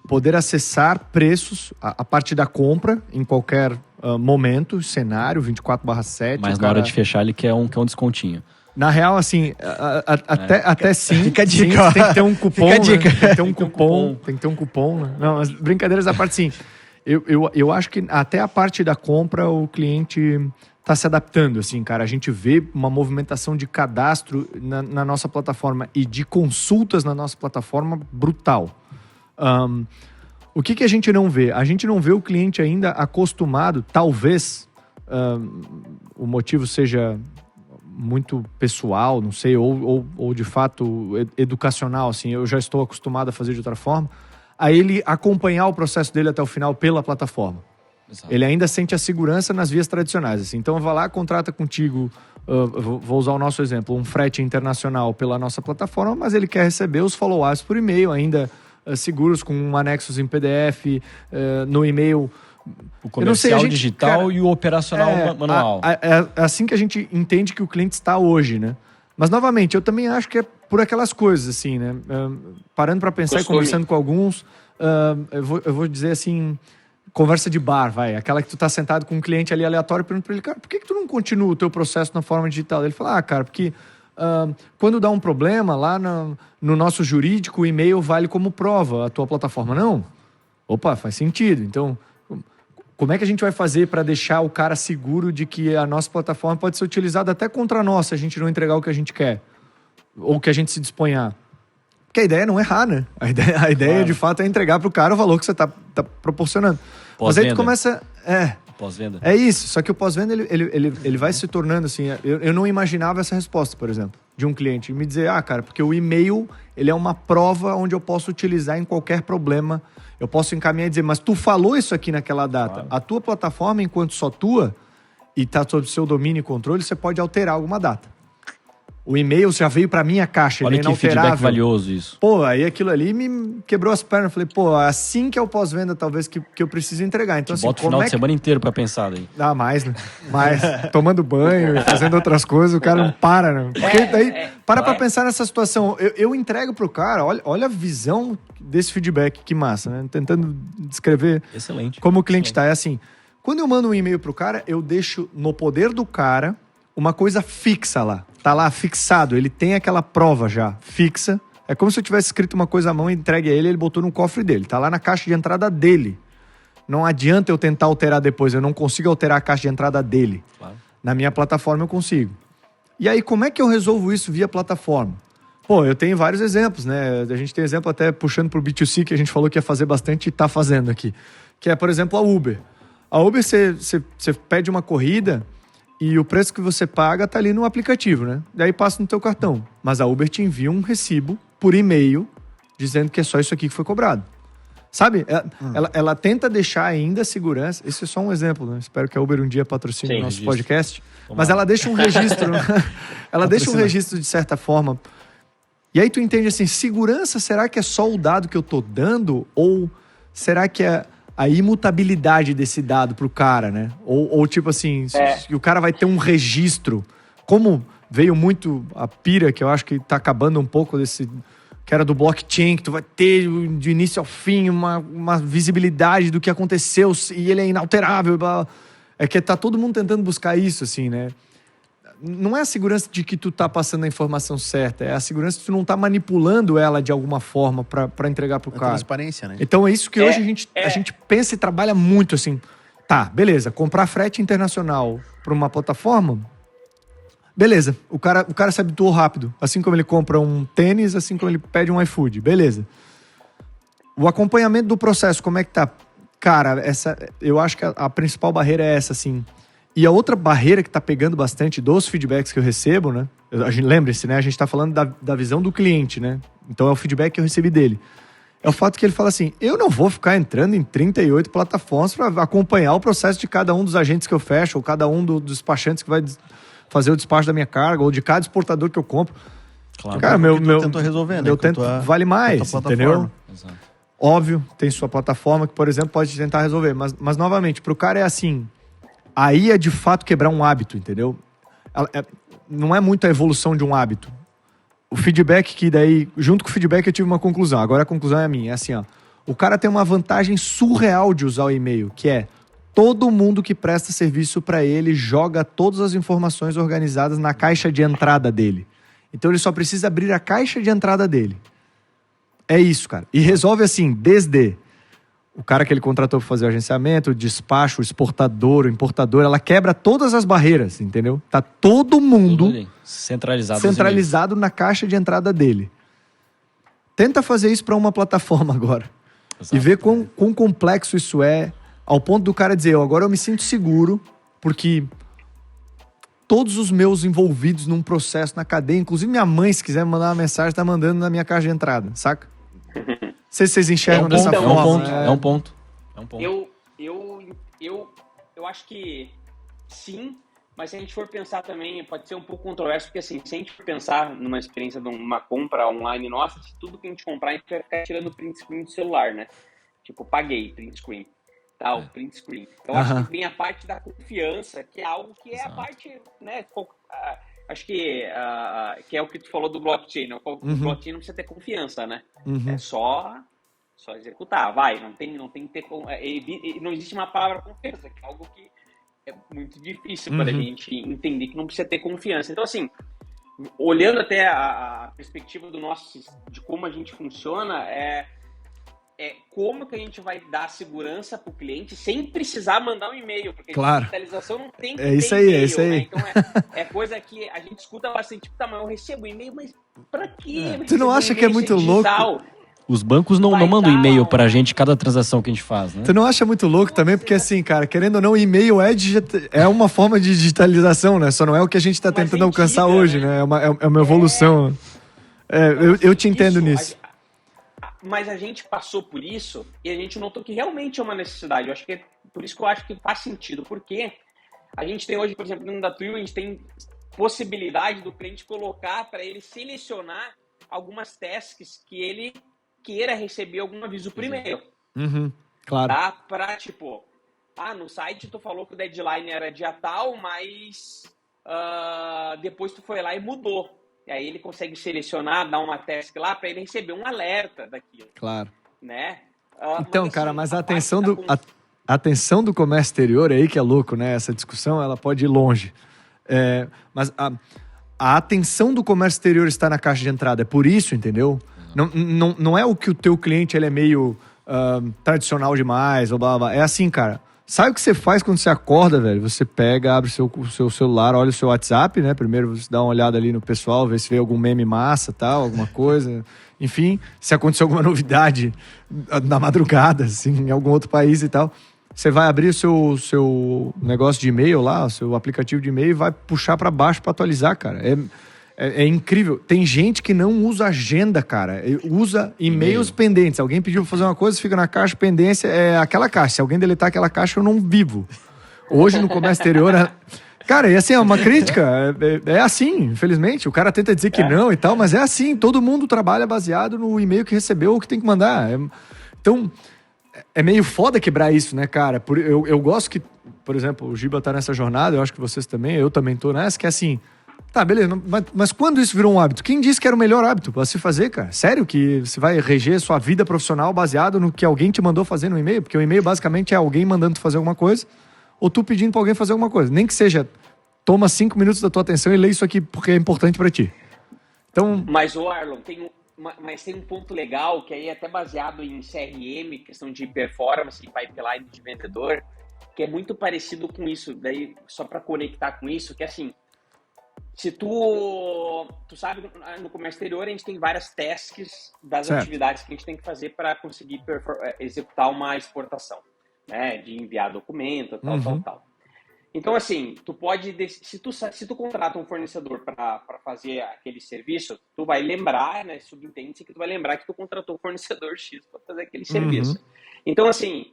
poder acessar preços a partir da compra em qualquer momento, cenário, 24/7. Mas na hora de fechar ele quer um descontinho. Na real, assim, até sim. Fica a dica. Tem que ter um cupom. Fica a dica. Né? Tem que ter um cupom. Tem que ter um cupom. Né? Não, as brincadeiras à parte, sim. Eu acho que até a parte da compra o cliente está se adaptando, assim, cara. A gente vê uma movimentação de cadastro na nossa plataforma e de consultas na nossa plataforma brutal. O que a gente não vê? A gente não vê o cliente ainda acostumado, talvez o motivo seja muito pessoal, não sei, ou de fato educacional, assim, eu já estou acostumado a fazer de outra forma, a ele acompanhar o processo dele até o final pela plataforma. Exato. Ele ainda sente a segurança nas vias tradicionais, assim. Então vai lá, contrata contigo, vou usar o nosso exemplo, um frete internacional pela nossa plataforma, mas ele quer receber os follow-ups por e-mail ainda, seguros com anexos em PDF, no e-mail. O comercial digital, cara, e o operacional manual. É assim que a gente entende que o cliente está hoje, né? Mas, novamente, eu também acho que é por aquelas coisas, assim, né? Parando para pensar e conversando com alguns, eu vou dizer assim, conversa de bar, vai. Aquela que tu tá sentado com um cliente ali aleatório e pergunta para ele, cara, por que tu não continua o teu processo na forma digital? Ele fala, cara, porque quando dá um problema lá no nosso jurídico, o e-mail vale como prova, a tua plataforma não. Opa, faz sentido. Então, como é que a gente vai fazer para deixar o cara seguro de que a nossa plataforma pode ser utilizada até contra nós se a gente não entregar o que a gente quer? Ou que a gente se disponhar? Porque a ideia é não errar, né? A ideia claro, de fato, é entregar para o cara o valor que você tá proporcionando. Mas aí tu começa... Pós-venda. É isso, só que o pós-venda ele vai se tornando assim... Eu não imaginava essa resposta, por exemplo, de um cliente. Me dizer, cara, porque o e-mail ele é uma prova onde eu posso utilizar em qualquer problema. Eu posso encaminhar e dizer, mas tu falou isso aqui naquela data. Claro. A tua plataforma, enquanto só tua, e tá sob seu domínio e controle, você pode alterar alguma data. O e-mail já veio pra minha caixa, Olha ele é que feedback inalterável. valioso isso. Pô, aí aquilo ali me quebrou as pernas. Falei, pô, assim que é o pós-venda, talvez, que eu preciso entregar. Então, assim, Bota o final de semana inteiro pra pensar daí. Ah, mais, né? Mais. Tomando banho e fazendo outras coisas, o cara não para, né? Porque daí, para pra pensar nessa situação. Eu entrego pro cara, olha a visão desse feedback, que massa, né? Tentando descrever Excelente. como o cliente tá. É assim, quando eu mando um e-mail pro cara, eu deixo no poder do cara uma coisa fixa lá. Tá lá fixado, ele tem aquela prova já, fixa. É como se eu tivesse escrito uma coisa à mão e entregue a ele, ele botou no cofre dele. Tá lá na caixa de entrada dele. Não adianta eu tentar alterar depois, eu não consigo alterar a caixa de entrada dele. Claro. Na minha plataforma eu consigo. E aí, como é que eu resolvo isso via plataforma? Pô, eu tenho vários exemplos, né? A gente tem exemplo até puxando pro B2C, que a gente falou que ia fazer bastante e tá fazendo aqui. Que é, por exemplo, a Uber. A Uber, você pede uma corrida e o preço que você paga tá ali no aplicativo, né? Daí passa no teu cartão. Mas a Uber te envia um recibo por e-mail dizendo que é só isso aqui que foi cobrado. Sabe? Ela tenta deixar ainda a segurança. Esse é só um exemplo, né? Espero que a Uber um dia patrocine o nosso registro. podcast. Tomara. Mas ela deixa um registro. Ela deixa um registro de certa forma. E aí tu entende assim, segurança, será que é só o dado que eu tô dando? Ou será que é a imutabilidade desse dado pro cara, né? Ou tipo assim, se o cara vai ter um registro. Como veio muito a pira, que eu acho que tá acabando um pouco desse... que era do blockchain, que tu vai ter de início ao fim uma visibilidade do que aconteceu e ele é inalterável. Blá. É que tá todo mundo tentando buscar isso, assim, né? Não é a segurança de que tu tá passando a informação certa, é a segurança de tu não tá manipulando ela de alguma forma pra entregar pro cara. Transparência, né? Então é isso que hoje a gente pensa e trabalha muito, assim. Tá, beleza, comprar frete internacional pra uma plataforma... Beleza, o cara se habituou rápido. Assim como ele compra um tênis, assim como ele pede um iFood. Beleza. O acompanhamento do processo, como é que tá? Cara, eu acho que a principal barreira é essa, assim. E a outra barreira que tá pegando bastante dos feedbacks que eu recebo, né? Lembre-se, né? A gente tá falando da visão do cliente, né? Então é o feedback que eu recebi dele. É o fato que ele fala assim, eu não vou ficar entrando em 38 plataformas para acompanhar o processo de cada um dos agentes que eu fecho, ou cada um dos despachantes que vai... fazer o despacho da minha carga, ou de cada exportador que eu compro. Claro. Cara, meu tentou resolver, né? Meu tento vale mais, entendeu? Exato. Óbvio, tem sua plataforma que, por exemplo, pode tentar resolver. Mas novamente, pro cara é assim, aí é de fato quebrar um hábito, entendeu? Não é muito a evolução de um hábito. O feedback que daí, junto com o feedback eu tive uma conclusão. Agora a conclusão é a minha, é assim, ó. O cara tem uma vantagem surreal de usar o e-mail, que é todo mundo que presta serviço para ele joga todas as informações organizadas na caixa de entrada dele. Então ele só precisa abrir a caixa de entrada dele. É isso, cara. E resolve assim, desde o cara que ele contratou para fazer o agenciamento, o despacho, o exportador, o importador, ela quebra todas as barreiras, entendeu? Tá todo mundo centralizado na caixa de entrada dele. Tenta fazer isso para uma plataforma agora. Exato. E ver quão complexo isso é, ao ponto do cara dizer, agora eu me sinto seguro, porque todos os meus envolvidos num processo na cadeia, inclusive minha mãe, se quiser mandar uma mensagem, tá mandando na minha caixa de entrada, saca? Não sei se vocês enxergam dessa forma. É um ponto. Eu acho que sim, mas se a gente for pensar também, pode ser um pouco controverso, porque assim, se a gente for pensar numa experiência de uma compra online nossa, se tudo que a gente comprar, a gente vai ficar tirando print screen do celular, né? Tipo, paguei print screen. Tal, print screen. Eu acho que vem a parte da confiança, que é algo que é a parte, né? Acho que é o que tu falou do blockchain. Né? O blockchain não precisa ter confiança, né? É só executar, vai. Não tem que ter... não existe uma palavra confiança, que é algo que é muito difícil para a gente entender que não precisa ter confiança. Então, assim, olhando até a perspectiva de como a gente funciona, como que a gente vai dar segurança para o cliente sem precisar mandar um e-mail, porque a digitalização não tem que ter isso aí, e-mail, é isso aí. né? Então é coisa que a gente escuta bastante, tipo, tá, mas eu recebo e-mail, mas para quê? Tu não acha que é muito louco? Os bancos não mandam e-mail pra gente cada transação que a gente faz, né? Tu não acha muito louco também? Porque assim, cara, querendo ou não, e-mail é uma forma de digitalização, né? Só não é o que a gente tá tentando alcançar hoje, né? É uma evolução. Eu te entendo nisso. Mas a gente passou por isso e a gente notou que realmente é uma necessidade. Eu acho que é por isso que eu acho que faz sentido, porque A gente tem hoje, por exemplo, dentro da Twilio, a gente tem possibilidade do cliente colocar para ele selecionar algumas tasks que ele queira receber algum aviso por e-mail. Claro. Tá? Para, tipo, no site tu falou que o deadline era dia tal, mas depois tu foi lá e mudou. E aí ele consegue selecionar, dar uma task lá para ele receber um alerta daquilo. Claro. Né? Então, mas, cara, assim, mas a atenção do comércio exterior aí que é louco, né? Essa discussão, ela pode ir longe. Mas a atenção do comércio exterior está na caixa de entrada. É por isso, entendeu? Não é o que o teu cliente ele é meio tradicional demais, ou blá, blá. É assim, cara. Sabe o que você faz quando você acorda, velho? Você pega, abre o seu celular, olha o seu WhatsApp, né? Primeiro você dá uma olhada ali no pessoal, vê se vê algum meme massa, tal, alguma coisa. Enfim, se aconteceu alguma novidade na madrugada, assim, em algum outro país e tal. Você vai abrir o seu negócio de e-mail lá, o seu aplicativo de e-mail e vai puxar para baixo para atualizar, cara. É incrível. Tem gente que não usa agenda, cara. Usa e-mails pendentes. Alguém pediu pra fazer uma coisa, fica na caixa, pendência, é aquela caixa. Se alguém deletar aquela caixa, eu não vivo. Hoje, no comércio exterior... Cara, e assim, é uma crítica. É assim, infelizmente. O cara tenta dizer que não e tal, mas é assim. Todo mundo trabalha baseado no e-mail que recebeu ou que tem que mandar. Então... É meio foda quebrar isso, né, cara? Eu gosto que, por exemplo, o Giba tá nessa jornada, eu acho que vocês também, eu também tô nessa, que é assim, tá, beleza, mas quando isso virou um hábito? Quem disse que era o melhor hábito pra se fazer, cara? Sério que você vai reger sua vida profissional baseado no que alguém te mandou fazer no e-mail? Porque o e-mail basicamente é alguém mandando tu fazer alguma coisa ou tu pedindo pra alguém fazer alguma coisa. Nem que seja, toma 5 minutos da tua atenção e lê isso aqui porque é importante pra ti. Então... Mas, Arlon, tem um ponto legal, que aí é até baseado em CRM, questão de performance e pipeline de vendedor, que é muito parecido com isso. Daí, só para conectar com isso, que é assim, se tu sabe, no comércio exterior a gente tem várias tasks das atividades que a gente tem que fazer para conseguir executar uma exportação, né? De enviar documento, tal. Então, assim, tu pode, se tu contrata um fornecedor para fazer aquele serviço, tu vai lembrar, né, subentende-se que tu vai lembrar que tu contratou o fornecedor X para fazer aquele serviço. Então, assim,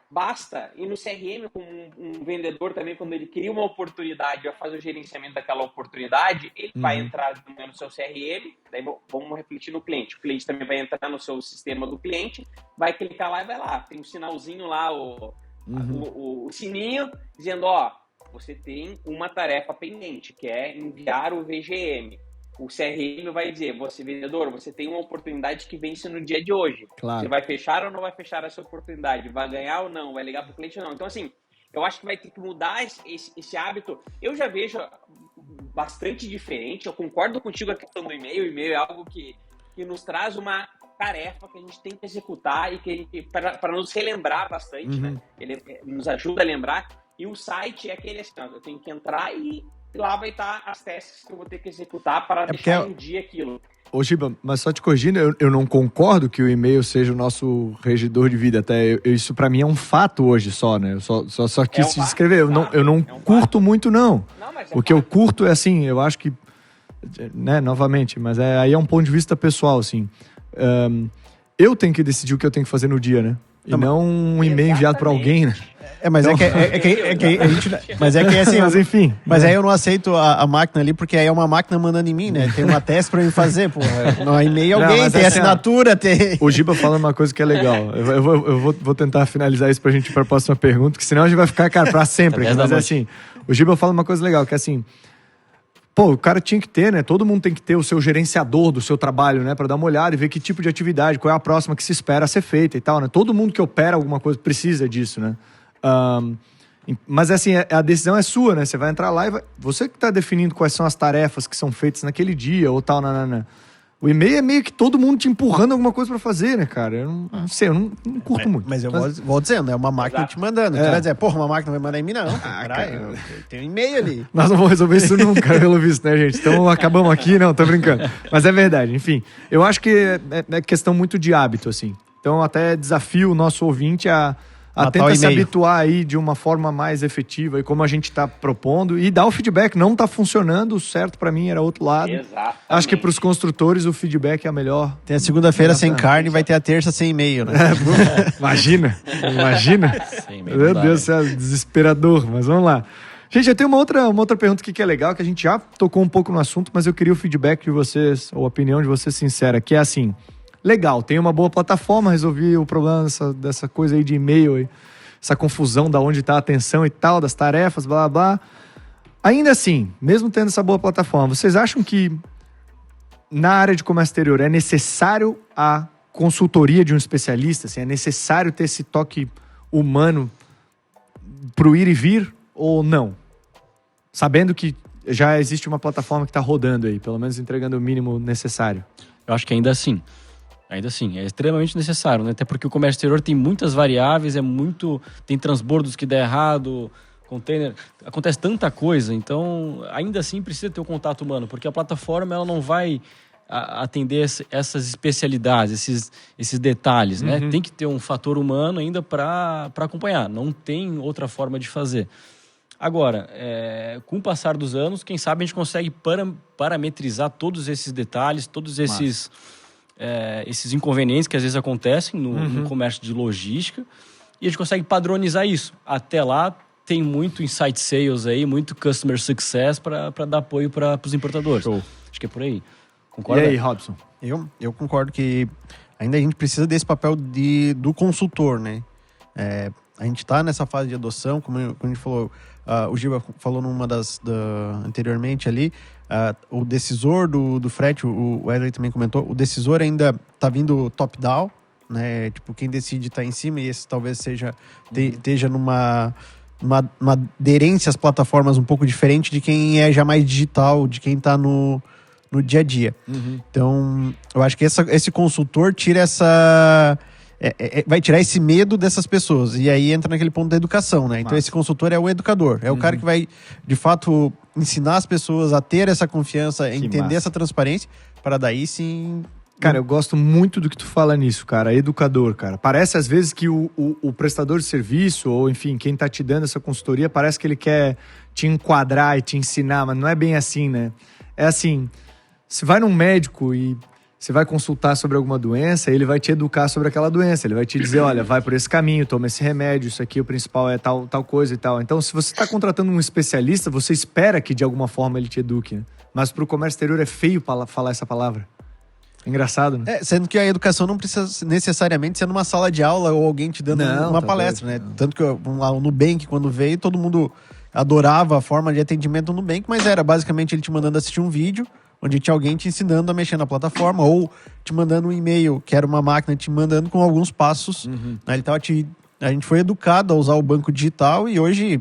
basta, e no CRM, com um vendedor também, quando ele cria uma oportunidade, vai fazer o gerenciamento daquela oportunidade, ele vai entrar no seu CRM, daí vamos refletir no cliente. O cliente também vai entrar no seu sistema do cliente, vai clicar lá e vai lá. Tem um sinalzinho lá, o sininho, dizendo, você tem uma tarefa pendente, que é enviar o VGM. O CRM vai dizer, você vendedor, você tem uma oportunidade que vence no dia de hoje. Claro. Você vai fechar ou não vai fechar essa oportunidade? Vai ganhar ou não? Vai ligar para o cliente ou não? Então, assim, eu acho que vai ter que mudar esse hábito. Eu já vejo bastante diferente. Eu concordo contigo a questão do e-mail. O e-mail é algo que nos traz uma tarefa que a gente tem que executar e que para nos relembrar bastante, né? Ele nos ajuda a lembrar. E o site é aquele assim, eu tenho que entrar e lá vai estar as tasks que eu vou ter que executar para deixar em dia aquilo. Ô Giba, mas só te corrigindo, eu não concordo que o e-mail seja o nosso regidor de vida. Até isso para mim é um fato hoje só, né? Eu só quis descrever. Eu não curto muito, não. O que eu curto é assim, eu acho que, né, novamente, mas aí é um ponto de vista pessoal, assim. Eu tenho que decidir o que eu tenho que fazer no dia, né? E não um e-mail enviado para alguém, né? Mas então... é que a gente... Mas é que assim... Mas enfim... Mas aí eu não aceito a máquina ali, porque aí é uma máquina mandando em mim, né? Tem uma task pra eu fazer, pô. No e-mail alguém, tem assinatura, tem... O Giba falando uma coisa que é legal. Eu vou tentar finalizar isso pra gente ir pra próxima pergunta, que senão a gente vai ficar, cara, pra sempre. Mas é assim, o Giba fala uma coisa legal, que é assim... Pô, o cara tinha que ter, né? Todo mundo tem que ter o seu gerenciador do seu trabalho, né? Pra dar uma olhada e ver que tipo de atividade, qual é a próxima que se espera ser feita e tal, né? Todo mundo que opera alguma coisa precisa disso, né? Mas assim, a decisão é sua, né? Você vai entrar lá e você que tá definindo quais são as tarefas que são feitas naquele dia ou tal, O e-mail é meio que todo mundo te empurrando alguma coisa pra fazer, né, cara? Eu não sei, eu não curto muito. Mas eu vou dizendo, é uma máquina te mandando. Você vai dizer, porra, uma máquina vai mandar em mim? Não, caralho, tem um e-mail ali. Nós não vamos resolver isso nunca, pelo visto, né, gente? Então acabamos aqui, não, tô brincando. Mas é verdade, enfim. Eu acho que é questão muito de hábito, assim. Então até desafio o nosso ouvinte a tenta se habituar aí de uma forma mais efetiva e como a gente está propondo e dar o feedback. Não está funcionando, o certo para mim era outro lado. Exatamente. Acho que para os construtores o feedback é a melhor. Tem a segunda-feira sem carne, vai ter a terça sem e-mail, né? Imagina. Meu Deus do céu, desesperador, mas vamos lá. Gente, eu tenho uma outra pergunta aqui que é legal, que a gente já tocou um pouco no assunto, mas eu queria o feedback de vocês, ou a opinião de vocês sincera, que é assim, legal, tem uma boa plataforma, resolvi o problema dessa coisa aí de e-mail, aí, essa confusão da onde está a atenção e tal, das tarefas, blá, blá, blá. Ainda assim, mesmo tendo essa boa plataforma, vocês acham que na área de comércio exterior é necessário a consultoria de um especialista? Assim, é necessário ter esse toque humano pro ir e vir ou não? Sabendo que já existe uma plataforma que está rodando aí, pelo menos entregando o mínimo necessário. Eu acho que ainda assim, é extremamente necessário, né? Até porque o comércio exterior tem muitas variáveis, tem transbordos que dá errado, container, acontece tanta coisa, então ainda assim precisa ter o contato humano, porque a plataforma ela não vai atender essas especialidades, esses detalhes, né? Tem que ter um fator humano ainda para acompanhar, não tem outra forma de fazer. Agora, com o passar dos anos, quem sabe a gente consegue parametrizar todos esses detalhes, todos esses inconvenientes que às vezes acontecem no comércio de logística, e a gente consegue padronizar isso. Até lá, tem muito insight sales aí, muito customer success para dar apoio para os importadores. Show. Acho que é por aí. Concorda? E aí, Robson? Eu concordo que ainda a gente precisa desse papel do consultor, né? A gente está nessa fase de adoção, como a gente falou, o Giba falou numa anteriormente ali, o decisor do frete, o Wesley também comentou, o decisor ainda está vindo top-down, né? Tipo, quem decide está em cima, e esse talvez esteja numa aderência às plataformas um pouco diferente de quem é já mais digital, de quem está no dia a dia. Então, eu acho que esse consultor tira vai tirar esse medo dessas pessoas. E aí entra naquele ponto da educação, né? Então, esse consultor é o educador. É o cara que vai, de fato, ensinar as pessoas a ter essa confiança, a entender essa transparência, para daí sim... Cara, eu gosto muito do que tu fala nisso, cara. Educador, cara. Parece, às vezes, que o prestador de serviço, ou, enfim, quem tá te dando essa consultoria, parece que ele quer te enquadrar e te ensinar, mas não é bem assim, né? É assim, você vai num médico e... Você vai consultar sobre alguma doença, ele vai te educar sobre aquela doença. Ele vai te dizer, olha, vai por esse caminho, toma esse remédio, isso aqui, o principal é tal coisa e tal. Então, se você está contratando um especialista, você espera que, de alguma forma, ele te eduque, né? Mas para o comércio exterior é feio falar essa palavra. É engraçado, né? Sendo que a educação não precisa necessariamente ser numa sala de aula ou alguém te dando uma palestra, né? Não. Tanto que o Nubank, quando veio, todo mundo adorava a forma de atendimento do Nubank, mas era basicamente ele te mandando assistir um vídeo, onde tinha alguém te ensinando a mexer na plataforma, ou te mandando um e-mail, que era uma máquina te mandando com alguns passos. Né? A gente foi educado a usar o banco digital e hoje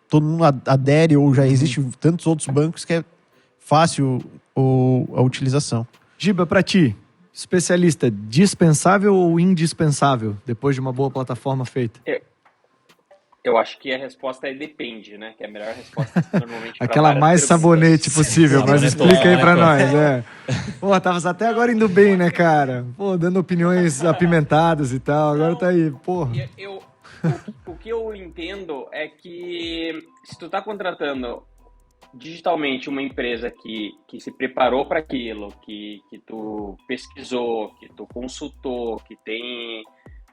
todo mundo adere, ou já existe tantos outros bancos que é fácil a utilização. Giba, para ti, especialista, dispensável ou indispensável, depois de uma boa plataforma feita? Eu acho que a resposta é depende, né? Que é a melhor resposta normalmente. Aquela mais sabonete possível, mas explica aí pra nós. Pô, tava até agora indo bem, né, cara? Pô, dando opiniões apimentadas e tal, agora tá aí, porra. O que eu entendo é que se tu tá contratando digitalmente uma empresa que se preparou para aquilo, que tu pesquisou, que tu consultou, que tem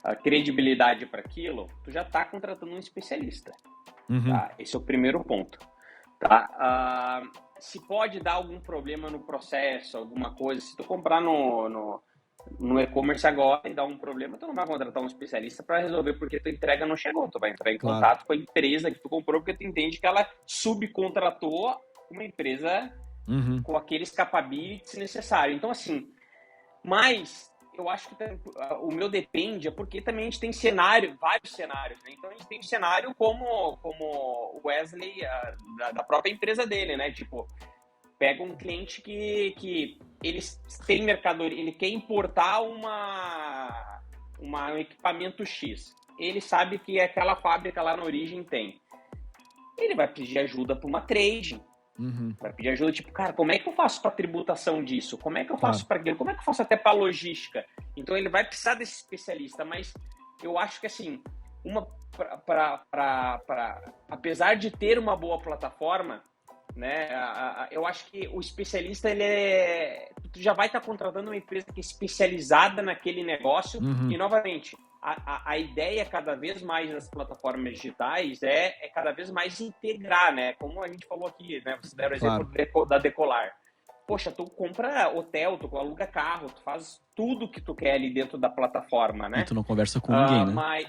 a credibilidade para aquilo, tu já está contratando um especialista. Tá? Esse é o primeiro ponto. Tá? Se pode dar algum problema no processo, alguma coisa, se tu comprar no e-commerce agora e dar um problema, tu não vai contratar um especialista para resolver porque tua entrega não chegou. Tu vai entrar em contato com a empresa que tu comprou porque tu entende que ela subcontratou uma empresa com aqueles capabilities necessários. Então, assim, mas eu acho que o meu depende, porque também a gente tem vários cenários, né? Então a gente tem um cenário como o Wesley, da própria empresa dele, né? Tipo, pega um cliente que ele tem mercadoria, ele quer importar um equipamento X. Ele sabe que aquela fábrica lá na origem tem. Ele vai pedir ajuda para uma trading. Vai pedir ajuda, tipo, cara, como é que eu faço para tributação disso? Como é que eu faço para aquilo? Como é que eu faço até para logística? Então ele vai precisar desse especialista, mas eu acho que assim, apesar de ter uma boa plataforma, né, eu acho que o especialista, tu já vai estar contratando uma empresa que é especializada naquele negócio. E novamente, a ideia cada vez mais das plataformas digitais é cada vez mais integrar, né, como a gente falou aqui, né, você deram o exemplo da Decolar. Poxa, tu compra hotel, tu aluga carro, tu faz tudo que tu quer ali dentro da plataforma, né? E tu não conversa com ninguém, né?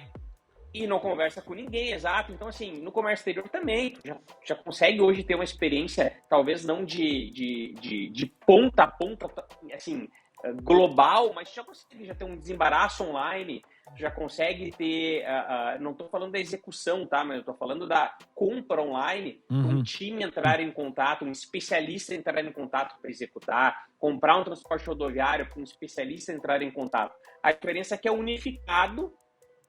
E não conversa com ninguém, exato. Então, assim, no comércio exterior também, tu já consegue hoje ter uma experiência, talvez não de ponta a ponta, assim, global, mas já consegue ter um desembaraço online, já consegue ter, não estou falando da execução, tá? Mas eu estou falando da compra online, um time entrar em contato, um especialista entrar em contato para executar, comprar um transporte rodoviário para um especialista entrar em contato. A diferença é que é unificado,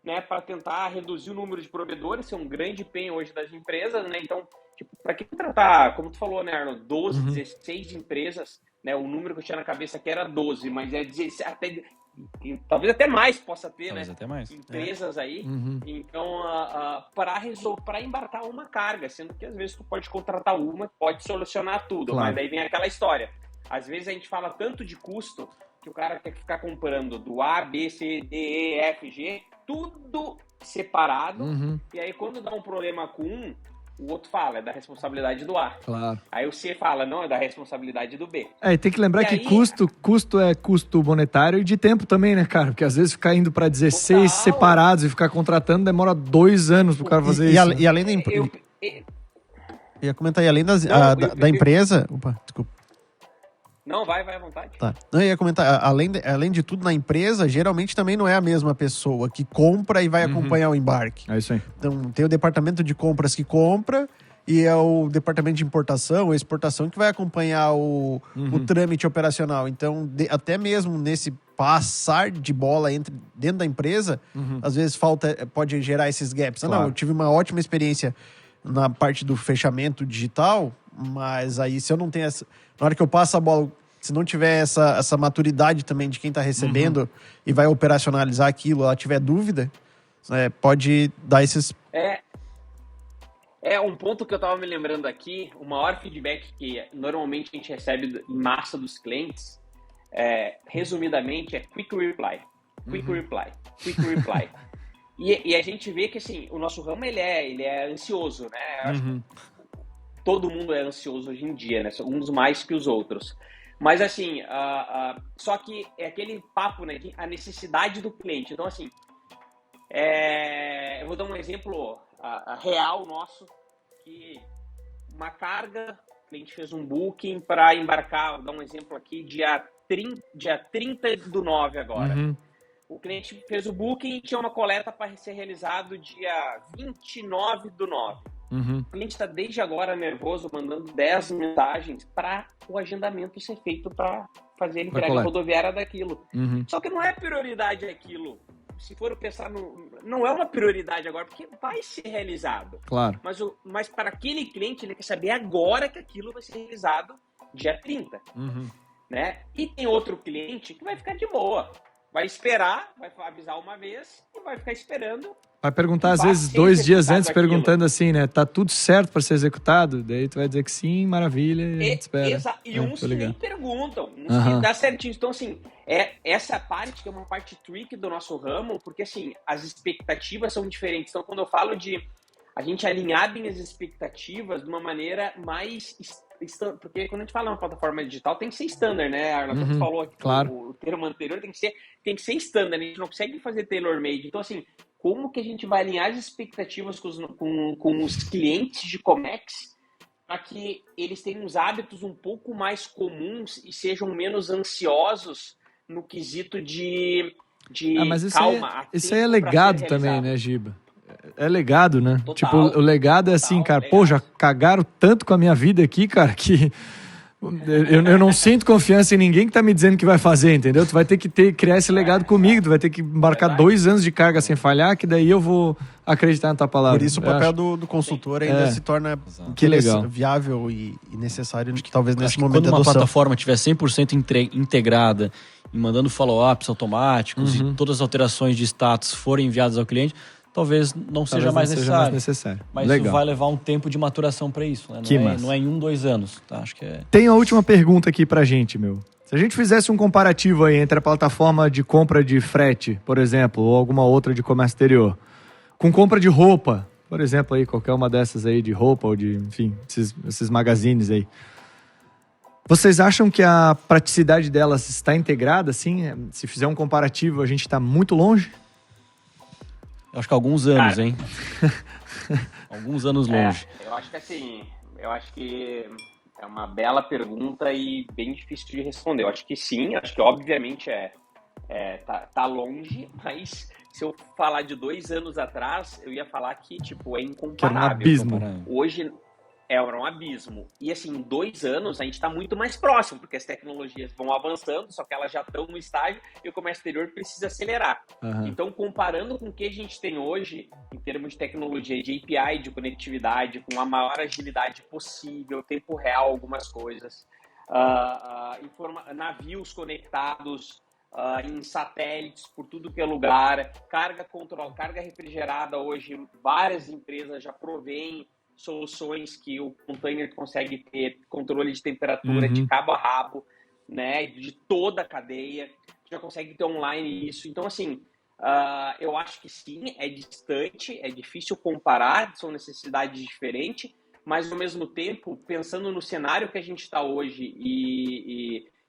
né, para tentar reduzir o número de provedores, isso é um grande empenho hoje das empresas, né? Então, tipo, para que tratar, como tu falou, né, Arnold, 12, 16 empresas, né? O número que eu tinha na cabeça aqui era 12, mas é 16, talvez até mais possa ter, talvez, né? Até mais. Empresas aí. Então, para embarcar uma carga, sendo que às vezes tu pode contratar uma, pode solucionar tudo, mas daí vem aquela história. Às vezes a gente fala tanto de custo que o cara quer ficar comprando do A, B, C, D, E, F, G, tudo separado, e aí quando dá um problema com um, o outro fala, é da responsabilidade do A. Claro. Aí o C fala, não, é da responsabilidade do B. E tem que lembrar que custo é custo monetário e de tempo também, né, cara? Porque às vezes ficar indo para 16 separados e ficar contratando demora 2 anos pro cara fazer isso. E além da empresa... ia comentar, e além da empresa... Opa, desculpa. Não, vai à vontade. Tá. Eu ia comentar, além de tudo, na empresa, geralmente também não é a mesma pessoa que compra e vai acompanhar o embarque. É isso aí. Então, tem o departamento de compras que compra e é o departamento de importação ou exportação que vai acompanhar o trâmite operacional. Então, até mesmo nesse passar de bola dentro da empresa, às vezes pode gerar esses gaps. Claro. Não, eu tive uma ótima experiência na parte do fechamento digital, mas aí se eu não tenho essa... Na hora que eu passo a bola, se não tiver essa maturidade também de quem está recebendo e vai operacionalizar aquilo, ela tiver dúvida, pode dar esses... Um ponto que eu estava me lembrando aqui, o maior feedback que normalmente a gente recebe em massa dos clientes, resumidamente, é quick reply. Quick reply. E a gente vê que, assim, o nosso ramo, ele é ansioso, né? Eu acho que todo mundo é ansioso hoje em dia, né? Uns mais que os outros. Mas, assim, só que é aquele papo, né? A necessidade do cliente. Então, assim, eu vou dar um exemplo real nosso, que uma carga, o cliente fez um booking para embarcar, vou dar um exemplo aqui, dia 30/9 agora. O cliente fez o booking e tinha uma coleta para ser realizado dia 29/9. O cliente está desde agora nervoso, mandando 10 mensagens para o agendamento ser feito para fazer a entrega rodoviária daquilo. Só que não é prioridade aquilo. Se for pensar, não é uma prioridade agora, porque vai ser realizado. Claro. Mas para aquele cliente, ele quer saber agora que aquilo vai ser realizado dia 30. Né? E tem outro cliente que vai ficar de boa. Vai esperar, vai avisar uma vez e vai ficar esperando. Vai perguntar às vezes 2 dias antes, perguntando assim, né? Tá tudo certo para ser executado? Daí tu vai dizer que sim, maravilha, e a gente espera. E uns nem perguntam, uns que dá certinho. Então, assim, essa parte que é uma parte tricky do nosso ramo, porque, assim, as expectativas são diferentes. Então, quando eu falo de a gente alinhar bem as expectativas de uma maneira mais... Porque quando a gente fala uma plataforma digital, tem que ser standard, né, Arnold? Como tu falou aqui, o termo anterior tem que ser standard, a gente não consegue fazer tailor-made. Então, assim, como que a gente vai alinhar as expectativas com os clientes de Comex para que eles tenham uns hábitos um pouco mais comuns e sejam menos ansiosos no quesito de mas isso aí é legado também, né, Giba? É legado, né? Total, tipo, o legado é assim, cara, legado. Pô, já cagaram tanto com a minha vida aqui, cara, que eu não sinto confiança em ninguém que tá me dizendo que vai fazer, entendeu? Tu vai ter que criar esse legado comigo, tu vai ter que embarcar 2 anos de carga sem falhar, que daí eu vou acreditar na tua palavra. Por isso o papel do consultor ainda se torna viável e necessário, que talvez nesse momento quando uma plataforma tiver 100% integrada e mandando follow-ups automáticos e todas as alterações de status forem enviadas ao cliente, talvez não seja mais necessário. Mas Legal. isso vai levar um tempo de maturação para isso, né? Não é em 1, 2 anos, tá? Acho que é... Tem a última pergunta aqui pra gente, meu. Se a gente fizesse um comparativo aí entre a plataforma de compra de frete, por exemplo, ou alguma outra de comércio exterior, com compra de roupa, por exemplo, aí, qualquer uma dessas aí de roupa ou de, enfim, esses magazines aí. Vocês acham que a praticidade delas está integrada, assim? Se fizer um comparativo, a gente está muito longe? Eu acho que alguns anos, hein? Alguns anos longe. Eu acho que assim, é uma bela pergunta e bem difícil de responder. Eu acho que sim, acho que obviamente tá longe, mas se eu falar de 2 anos atrás, eu ia falar que, tipo, é incomparável. Que era um abismo. Hoje era um abismo. E assim, em 2 anos a gente está muito mais próximo, porque as tecnologias vão avançando, só que elas já estão no estágio e o comércio exterior precisa acelerar. Então, comparando com o que a gente tem hoje, em termos de tecnologia, de API, de conectividade, com a maior agilidade possível, tempo real, algumas coisas, navios conectados, em satélites por tudo que é lugar, carga refrigerada hoje, várias empresas já provêm soluções que o container consegue ter controle de temperatura de cabo a rabo, né, de toda a cadeia, já consegue ter online isso. Então, assim, eu acho que sim, é distante, é difícil comparar, são necessidades diferentes, mas, ao mesmo tempo, pensando no cenário que a gente está hoje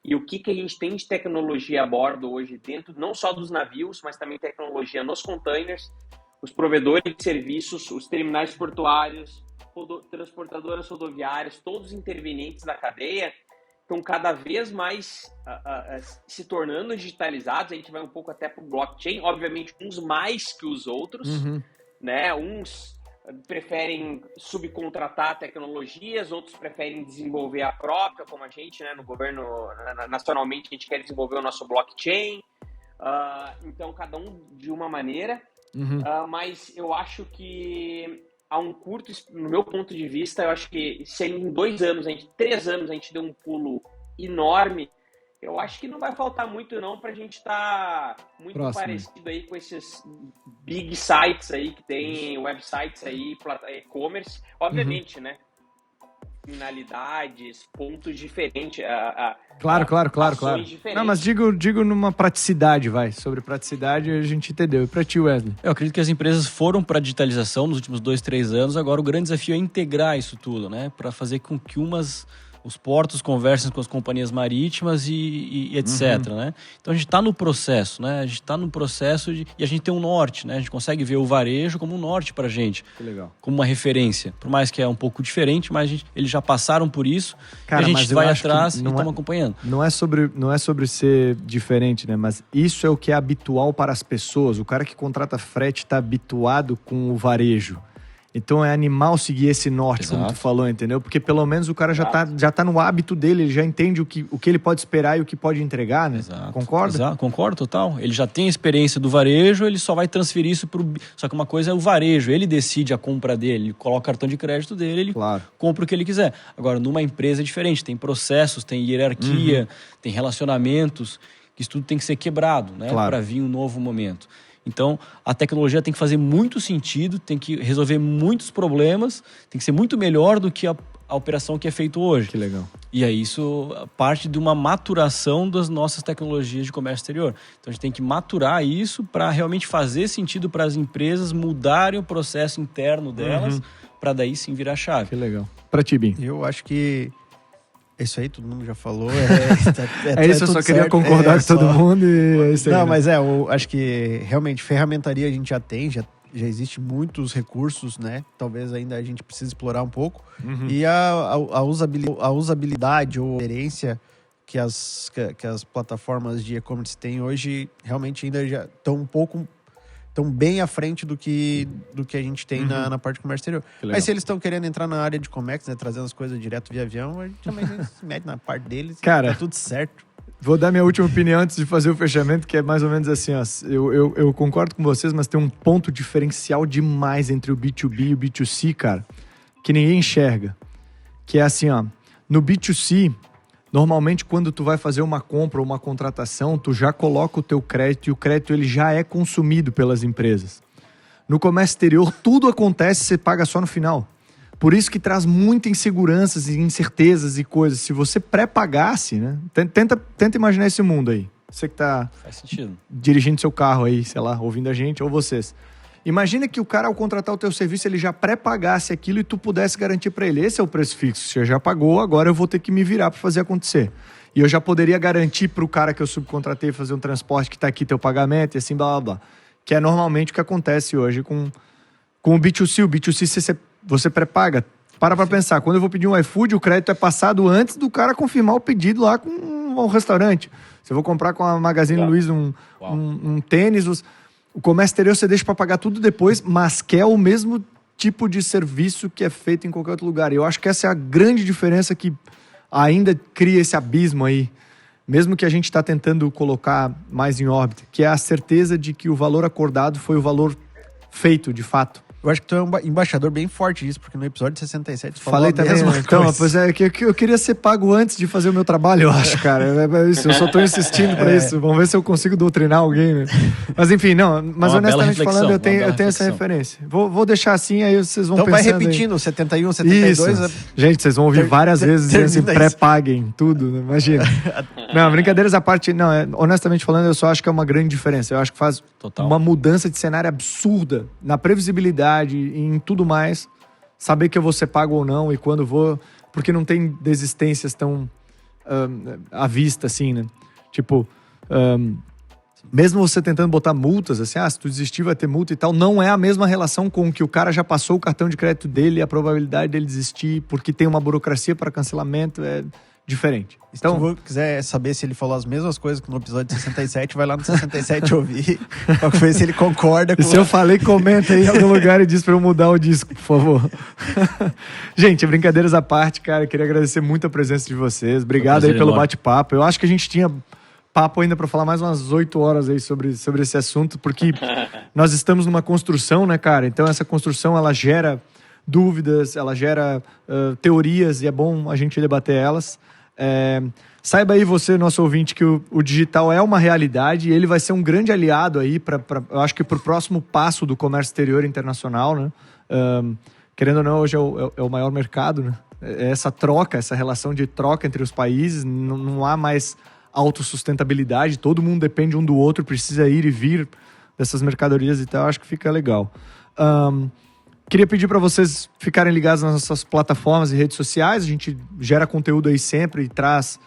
e o que a gente tem de tecnologia a bordo hoje dentro, não só dos navios, mas também tecnologia nos containers, os provedores de serviços, os terminais portuários, transportadoras rodoviárias, todos os intervenientes da cadeia estão cada vez mais se tornando digitalizados. A gente vai um pouco até para o blockchain, obviamente uns mais que os outros, né? Uns preferem subcontratar tecnologias, outros preferem desenvolver a própria, como a gente, né, no governo, nacionalmente, a gente quer desenvolver o nosso blockchain. Então, cada um de uma maneira, mas eu acho que no meu ponto de vista, eu acho que se em 2 anos, 3 anos, a gente deu um pulo enorme, eu acho que não vai faltar muito não pra gente estar muito parecido aí com esses big sites aí que tem, websites aí, e-commerce, obviamente, né? Finalidades, pontos diferentes. Claro. Diferentes. Não, mas digo numa praticidade, sobre praticidade a gente entendeu. E pra ti, Wesley? Eu acredito que as empresas foram para a digitalização nos últimos 2, 3 anos. Agora o grande desafio é integrar isso tudo, né? Para fazer com que os portos conversem com as companhias marítimas e etc, né? Então a gente está no processo, né? A gente está no processo e a gente tem um norte, né? A gente consegue ver o varejo como um norte para a gente. Que legal. Como uma referência. Por mais que é um pouco diferente, mas eles já passaram por isso. Cara, e a gente vai atrás e não estamos acompanhando. Não é sobre ser diferente, né? Mas isso é o que é habitual para as pessoas. O cara que contrata frete está habituado com o varejo. Então é animal seguir esse norte, como tu falou, entendeu? Porque pelo menos o cara já tá no hábito dele, ele já entende o que ele pode esperar e o que pode entregar, né? Exato. Concorda? Exato. Concordo, total. Ele já tem a experiência do varejo, ele só vai transferir isso Só que uma coisa é o varejo, ele decide a compra dele, ele coloca o cartão de crédito dele, ele compra o que ele quiser. Agora, numa empresa é diferente, tem processos, tem hierarquia, tem relacionamentos, que isso tudo tem que ser quebrado, né? Para vir um novo momento. Então, a tecnologia tem que fazer muito sentido, tem que resolver muitos problemas, tem que ser muito melhor do que a operação que é feita hoje. Que legal. E aí isso parte de uma maturação das nossas tecnologias de comércio exterior. Então, a gente tem que maturar isso para realmente fazer sentido para as empresas mudarem o processo interno delas, para daí sim virar chave. Que legal. Para ti, Bim? Eu acho que isso aí todo mundo já falou. É isso, eu só queria concordar com todo mundo e é isso aí. Não, mas eu acho que realmente ferramentaria a gente já tem, já existe muitos recursos, né? Talvez ainda a gente precise explorar um pouco. E a usabilidade ou a experiência que as plataformas de e-commerce têm hoje realmente ainda já estão bem à frente do que a gente tem na parte de comércio exterior. Mas se eles estão querendo entrar na área de Comex, né, trazendo as coisas direto via avião, a gente também se mete na parte deles. Cara, tá tudo certo. Vou dar minha última opinião antes de fazer o fechamento, que é mais ou menos assim, ó. Eu concordo com vocês, mas tem um ponto diferencial demais entre o B2B e o B2C, cara, que ninguém enxerga. Que é assim, ó. No B2C, Normalmente, quando tu vai fazer uma compra ou uma contratação, tu já coloca o teu crédito e o crédito ele já é consumido pelas empresas. No comércio exterior, tudo acontece, você paga só no final. Por isso que traz muita inseguranças e incertezas e coisas. Se você pré-pagasse, né? Tenta imaginar esse mundo aí. Você que tá Faz sentido. dirigindo seu carro aí, sei lá, ouvindo a gente, ou vocês. Imagina que o cara, ao contratar o teu serviço, ele já pré-pagasse aquilo e tu pudesse garantir para ele. Esse é o preço fixo. Você já pagou, agora eu vou ter que me virar para fazer acontecer. E eu já poderia garantir para o cara que eu subcontratei fazer um transporte que está aqui teu pagamento e assim, blá, blá, blá. Que é normalmente o que acontece hoje com o B2C. O B2C você pré-paga. Para pensar. Quando eu vou pedir um iFood, o crédito é passado antes do cara confirmar o pedido lá com um restaurante. Se eu vou comprar com a Magazine Luiza um tênis... O comércio exterior você deixa para pagar tudo depois, mas quer o mesmo tipo de serviço que é feito em qualquer outro lugar. E eu acho que essa é a grande diferença que ainda cria esse abismo aí, mesmo que a gente está tentando colocar mais em órbita, que é a certeza de que o valor acordado foi o valor feito, de fato. Eu acho que tu é um embaixador bem forte disso, porque no episódio 67 tu falou Falei a também, mesma então, coisa. pois é, que eu queria ser pago antes de fazer o meu trabalho, eu acho, cara. É isso, eu só tô insistindo pra isso. Vamos ver se eu consigo doutrinar alguém, né? Mas enfim, não, mas honestamente falando, eu tenho essa referência. Vou deixar assim, aí vocês vão então pensando. Então vai repetindo, 71, 72... Isso. Gente, vocês vão ouvir várias vezes dizendo assim, pré-paguem tudo, né? Imagina. Não, brincadeiras à parte, não, honestamente falando, eu só acho que é uma grande diferença. Eu acho que faz uma mudança de cenário absurda na previsibilidade e em tudo mais, saber que eu vou ser pago ou não e quando vou, porque não tem desistências tão à vista assim, né? Tipo, mesmo você tentando botar multas, assim, se tu desistir vai ter multa e tal, não é a mesma relação com que o cara já passou o cartão de crédito dele e a probabilidade dele desistir porque tem uma burocracia para cancelamento é diferente. Então, se tu quiser saber se ele falou as mesmas coisas que no episódio 67, vai lá no 67 ouvir, pra ver se ele concorda com... E se eu falei, comenta aí em algum lugar e diz pra eu mudar o disco, por favor. Gente, brincadeiras à parte, cara, queria agradecer muito a presença de vocês. Obrigado aí pelo bate-papo. Eu acho que a gente tinha papo ainda pra falar mais umas 8 horas aí sobre esse assunto, porque nós estamos numa construção, né, cara? Então essa construção, ela gera dúvidas, ela gera teorias e é bom a gente debater elas. Saiba aí você, nosso ouvinte, que o digital é uma realidade e ele vai ser um grande aliado aí eu acho que para o próximo passo do comércio exterior internacional, né? Querendo ou não, hoje é o maior mercado, né? Essa troca, essa relação de troca entre os países, não há mais autossustentabilidade, todo mundo depende um do outro, precisa ir e vir dessas mercadorias e tal, acho que fica legal. Queria pedir para vocês ficarem ligados nas nossas plataformas e redes sociais. A gente gera conteúdo aí sempre e traz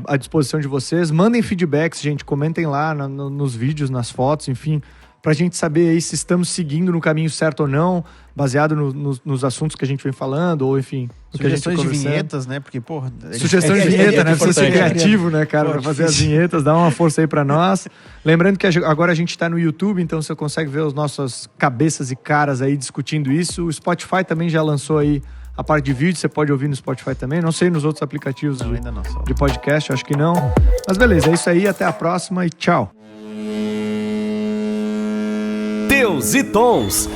à disposição de vocês. Mandem feedbacks, gente. Comentem lá nos vídeos, nas fotos, enfim. Pra gente saber aí se estamos seguindo no caminho certo ou não, baseado nos assuntos que a gente vem falando, ou enfim... Sugestões de vinhetas, né? Porque, porra... Sugestões de vinheta, né? Precisa ser criativo, né, cara? Pra fazer as vinhetas, dá uma força aí pra nós. Lembrando que agora a gente tá no YouTube, então você consegue ver as nossas cabeças e caras aí discutindo isso. O Spotify também já lançou aí a parte de vídeo, você pode ouvir no Spotify também. Não sei nos outros aplicativos de podcast, acho que não. Mas beleza, é isso aí, até a próxima e tchau. Deus e Tons.